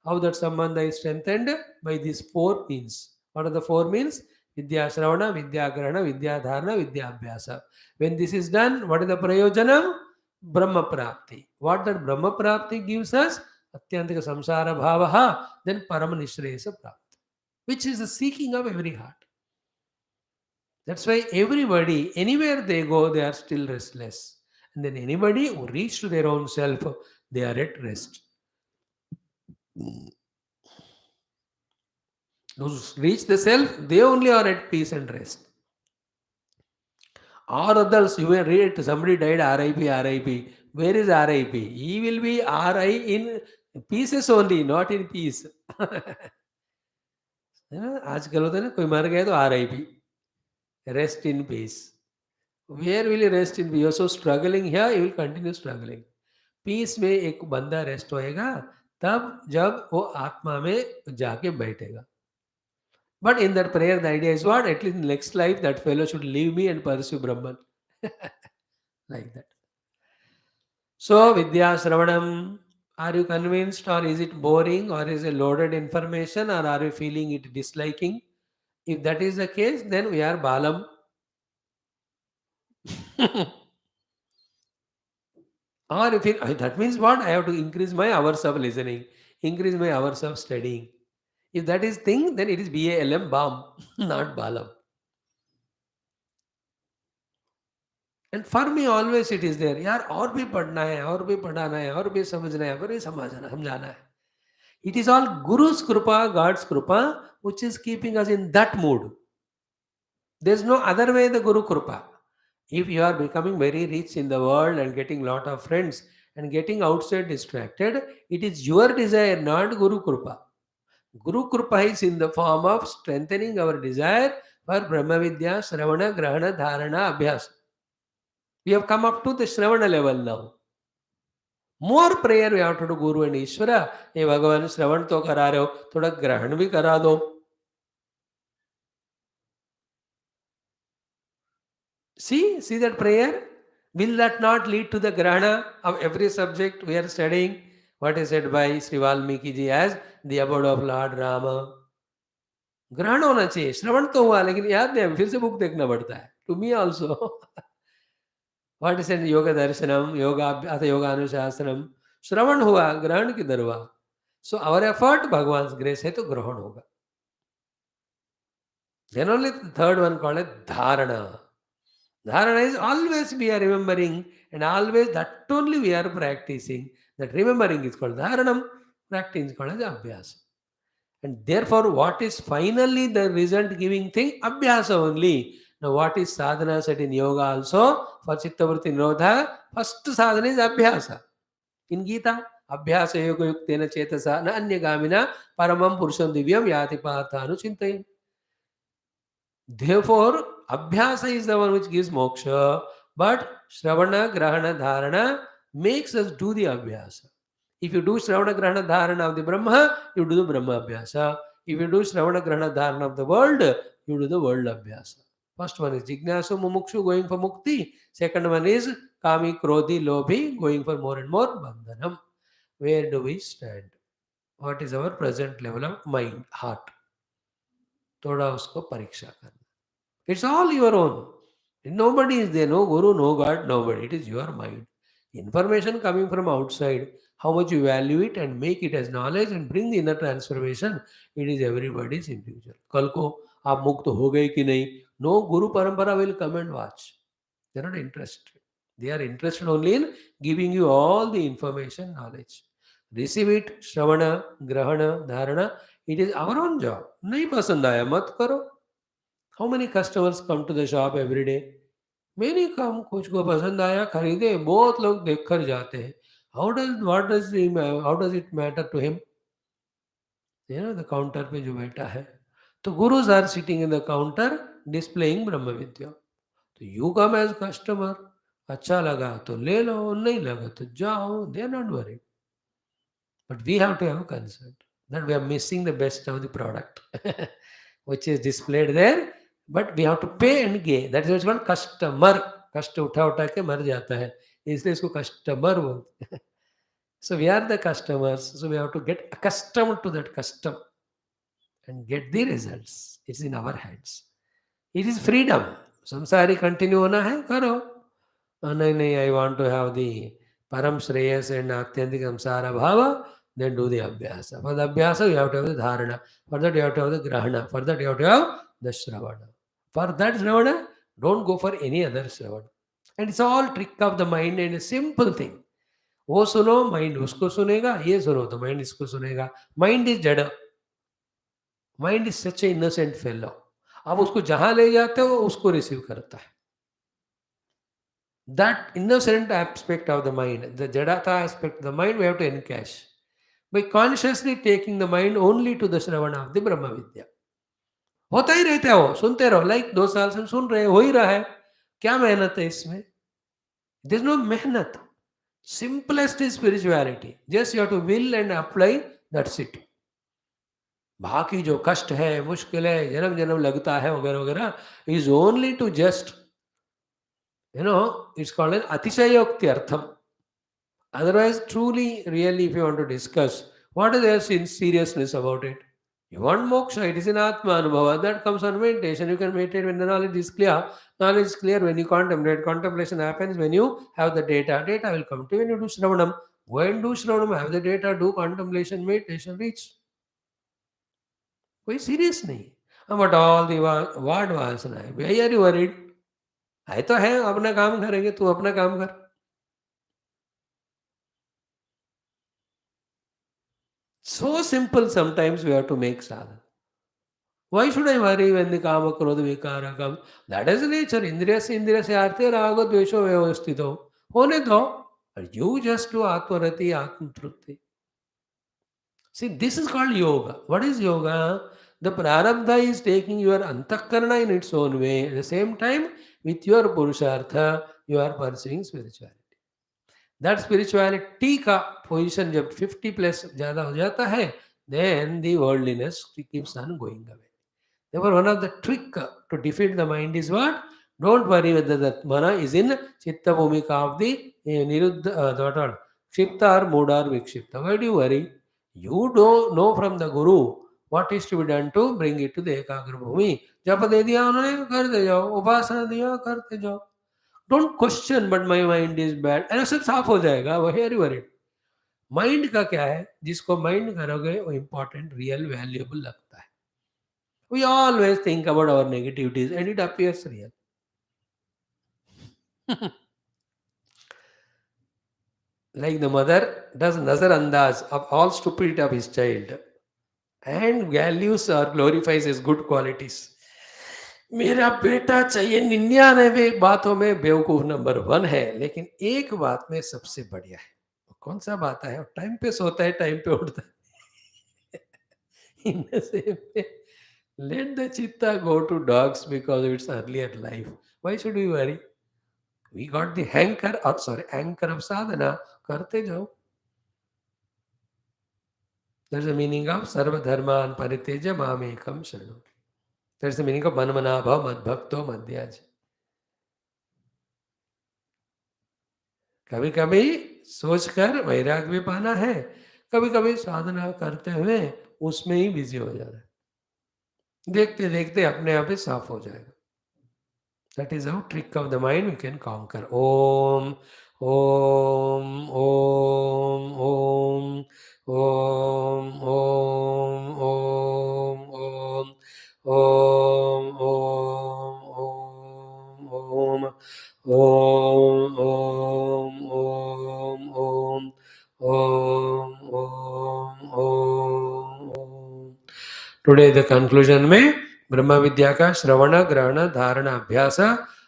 How that sambandha is strengthened? By these four means. What are the four means? Vidya shravana, vidya grahana, vidya dharana, vidya abhyasa. When this is done, what is the prayojanam? Brahma prapti. What that Brahma prapti gives us? Atyantika samsara bhavaha, then parama nishreyasa prapti. Which is the seeking of every heart. That's why everybody, anywhere they go, they are still restless. And then anybody who reach to their own self, they are at rest. Those who reach the self, they only are at peace and rest. Or others, you may read somebody died RIP, RIP. Where is RIP? He will be RI in pieces only, not in peace. आजकल होता है ना कोई मर गया तो RIP. Rest in peace. Where will you rest in peace? You are so struggling here, you will continue struggling. Piece में एक बंदा रेस्ट होएगा तब जब वो आत्मा में जाके बैठेगा. But in that prayer, the idea is what? At least in next life, that fellow should leave me and pursue Brahman. Like that. So, Vidya Shravanam, are you convinced or is it boring or is it loaded information or are you feeling it disliking? If that is the case, then we are Balam. Or if it, that means what? I have to increase my hours of listening, increase my hours of studying. If that is thing, then it is BALM, BAM, not Balam. And for me always it is there. यार और भी पढ़ना है और भी पढ़ाना है और भी समझना है और भी समझाना है. It is all Guru's Krupa, God's Krupa, which is keeping us in that mood. There is no other way the Guru Krupa. If you are becoming very rich in the world and getting lot of friends and getting outside distracted, it is your desire, not Guru Krupa. Guru Krupa is in the form of strengthening our desire for Brahma Vidya, Shravana, Grahana, Dharana, Abhyas. We have come up to the Shravana level now. More prayer we have to do Guru and Ishvara. Hey Bhagavan, Shravan to kara rahe ho, thoda Grahan bhi kara do. See that prayer? Will that not lead to the Grahana of every subject we are studying? What is said by Sri Valmiki ji as the abode of Lord Rama. ग्रहण होना चाहिए. श्रवण तो हुआ लेकिन याद नहीं, फिर से बुक देखना पड़ता है. To me also. What is in yoga darshanam, yoga अथ योगानुशासनम. श्रवण हुआ, ग्रहण किधर हुआ? So our effort, Bhagwan's grace है तो ग्रहण होगा. Then only the third one called as dharana. Dharana is always we are remembering and always that only we are practicing. That remembering is called dharanam, practice is called as abhyasa. And therefore, what is finally the result giving thing? Abhyasa only. Now, what is sadhana said in yoga also? For chittavritti nirodha, first sadhana is abhyasa. In Gita, abhyasa yoga yuktena chetasa na anyagamina paramam purusham divyam yati parthanu chintayam. Therefore, abhyasa is the one which gives moksha, but shravana, grahana, dharana makes us do the abhyasa. If you do Shravana Grahana Dharana of the Brahma, you do the Brahma Abhyasa. If you do Shravana Grahana Dharana of the world, you do the world Abhyasa. First one is Jignasu Mumukshu going for Mukti. Second one is Kami Krodhi Lobhi going for more and more Bandhanam. Where do we stand? What is our present level of mind, heart, थोड़ा उसको परीक्षा करना. It's all your own. Nobody is there, no guru, no God, nobody. It is your mind. Information coming from outside, how much you value it and make it as knowledge and bring the inner transformation, it is everybody's individual. कल को आप मुक्त हो गए कि नहीं, no guru parampara will come and watch. They are not interested. They are interested only in giving you all the information, knowledge. Receive it, श्रवण, ग्रहण, धारणा. It is our own job. नहीं पसंद आया मत करो. How many customers come to the shop every day? Many come, कुछ को पसंद आया खरीदे, बहुत लोग देख कर जाते हैं. How does it matter to him? You know, the counter पे जो बैठा है, तो gurus are sitting in the counter displaying ब्रह्म विद्या. तो you come as customer, अच्छा लगा तो ले लो, नहीं लगा तो जाओ. They are not worried. But we have to have a concern that we are missing the best of the product, which is displayed there. But we have to pay and gain. That is what's called customer. कष्ट उठा उठा के मर जाता है, इसलिए इसको customer बोलते हैं. So we are the customers. So we have to get accustomed to that custom and get the results. It's in our hands. It is freedom. संसारी कंटिन्यू होना है करो. नहीं नहीं, I want to have the param shreyas and atyantик samsara bhava, then do the abhyasa. For the abhyasa, you have to have the dharana. For that, you have to have the grahana. For that, you have to have the shravana. For that shravana, don't go for any other shravana. And it's all trick of the mind and a simple thing. वो सुनो, mind उसको सुनेगा, ये सुनो तो mind इसको सुनेगा. Mind is जड़. Mind is such A innocent fellow. आप उसको जहां ले जाते हो उसको रिसीव करता है. That innocent aspect of the mind, the Jadata aspect of the mind, we have to encash by consciously taking the mind only to the Shravana of the Brahma Vidya. होता ही रहता है, वो सुनते रहो. लाइक 2 साल से सुन रहे हो ही रहा है. क्या मेहनत है इसमें? There is no मेहनत. Simplest is spirituality. Just you have to will and apply. That's it. बाकी जो कष्ट है, मुश्किल है, जन्म जन्म लगता है वगैरह वगैरह, is only to just, it's called an atishayokti artham. Otherwise, truly, really, if you want to discuss, what is there seriousness about it? You want moksha, it is in Atma Anubhava. That comes on meditation. You can meditate when the knowledge is clear. Knowledge is clear when you contemplate. Contemplation happens when you have the data. Data will come to you when you do Shravanam. Go and do Shravanam, have the data, do contemplation, meditation, reach. कोई serious नहीं. But all the ward वासना है. वे are you worried? है तो है, अपना काम करेंगे, तू अपना काम कर. So simple sometimes we have to make sadhana. Why should I worry when the kama krodha vikara comes? That is nature. Indriya se aarte raga dvesho vyavastito. Hone do. But you just do atmarati, atmatruti. See, this is called yoga. What is yoga? The prarabdha is taking your antakarana in its own way. At the same time, with your purushartha, you are pursuing spirituality. That spirituality का position जब 50 plus ज़्यादा हो जाता है, then the worldliness keeps on going away. Therefore, one of the trick to defeat the mind is what? Don't worry whether that mana is in chitta bhumika of the niruddha, kshipta or mudha or vikshipta. Why do you worry? You don't know from the guru what is to be done to bring it to the ekagra bhumi. जप दे दिया उन्होंने, करते जाओ. उपासना दिया, करते जाओ. Don't question but my mind is bad. ऐसा सब साफ हो जाएगा. वही आर वरीड. माइंड का क्या है? जिसको माइंड करोगे वो इंपॉर्टेंट, रियल, वैल्यूएबल लगता है. We always think about our negativities and it appears real. Like the mother does nazar andaz of all stupidity of his child and values or glorifies his good qualities. मेरा बेटा चाहिए 99 बातों में बेवकूफ number 1 है, लेकिन एक बात में सबसे बढ़िया है. कौन सा बात है? टाइम पे सोता है, टाइम पे उठता है. In the same way, let the chitta go to dogs because of its earlier life. Why should we worry? We got the anchor of sadhana. करते जाओ. That's the meaning of sarva dharman pariteja mamekam sharanu. That's the meaning of manmana bhav madbhakto madhyaj. कभी कभी सोचकर वैराग भी पाना है, कभी कभी साधना करते हुए उसमें ही बिजी हो जा रहे हैं, देखते देखते अपने आप ही साफ हो जाएगा. That is how trick of the mind we can conquer. Om, Om, Om, Om, Om, Om, Om, Om, Om, Om, Om, Om, Om, Om, Om, Om, Om, Om, Om. Today the conclusion में ब्रह्म विद्या का श्रवण ग्रहण धारण अभ्यास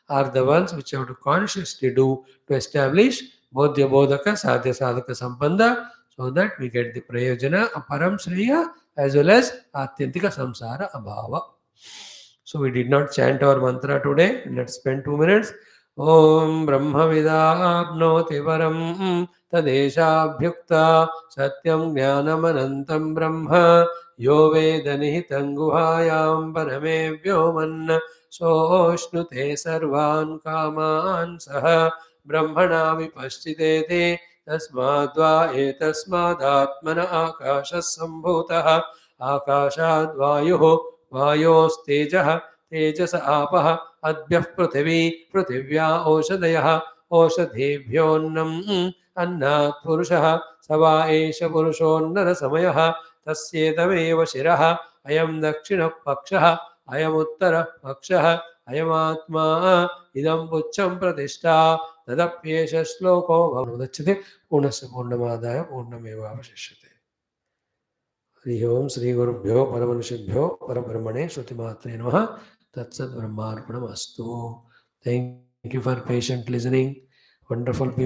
are the ones which you have to consciously do to establish bodhya bodhaka sadhya sadhaka sambandha, so that we get the prayojana of param shriya as well as atyantika samsara abhava. So we did not chant our mantra today. Let's spend 2 minutes. Om Brahma Vidapnoti Param Tadeshabhyukta Satyam Jnanam Anantam Brahma Yo Vedanihitam Guhayam Parame Vyoman Soshnute Sarvan Kaman Saha Brahmana Vipaschitete Tasmadva Etasmadatmana Akashas Sambhutah Akashad Vayuho वायोस्तेजः तेजस आपः अद्यः पृथिवी पृथिव्या ओषधयः ओषधेभ्योऽन्नम् अन्नात् पुरुषः स वा एष पुरुषोन्नरसमयः तस्येदमेव शिरः अयं दक्षिणः पक्षः अयमुत्तरः पक्षः अयमात्मा इदं पुच्छं प्रतिष्ठा तदप्येष श्लोको भवमुदच्यते पूर्णस्य पूर्णमादाय पूर्णमेवावशिष्यते. हरि ओम श्री गुरुभ्यो परमनिषिभ्यो परब्रह्मणे श्रुतिमात्रे नमः. तत्सत् ब्रह्मार्पणमस्तु. Thank you for patient listening. Wonderful people.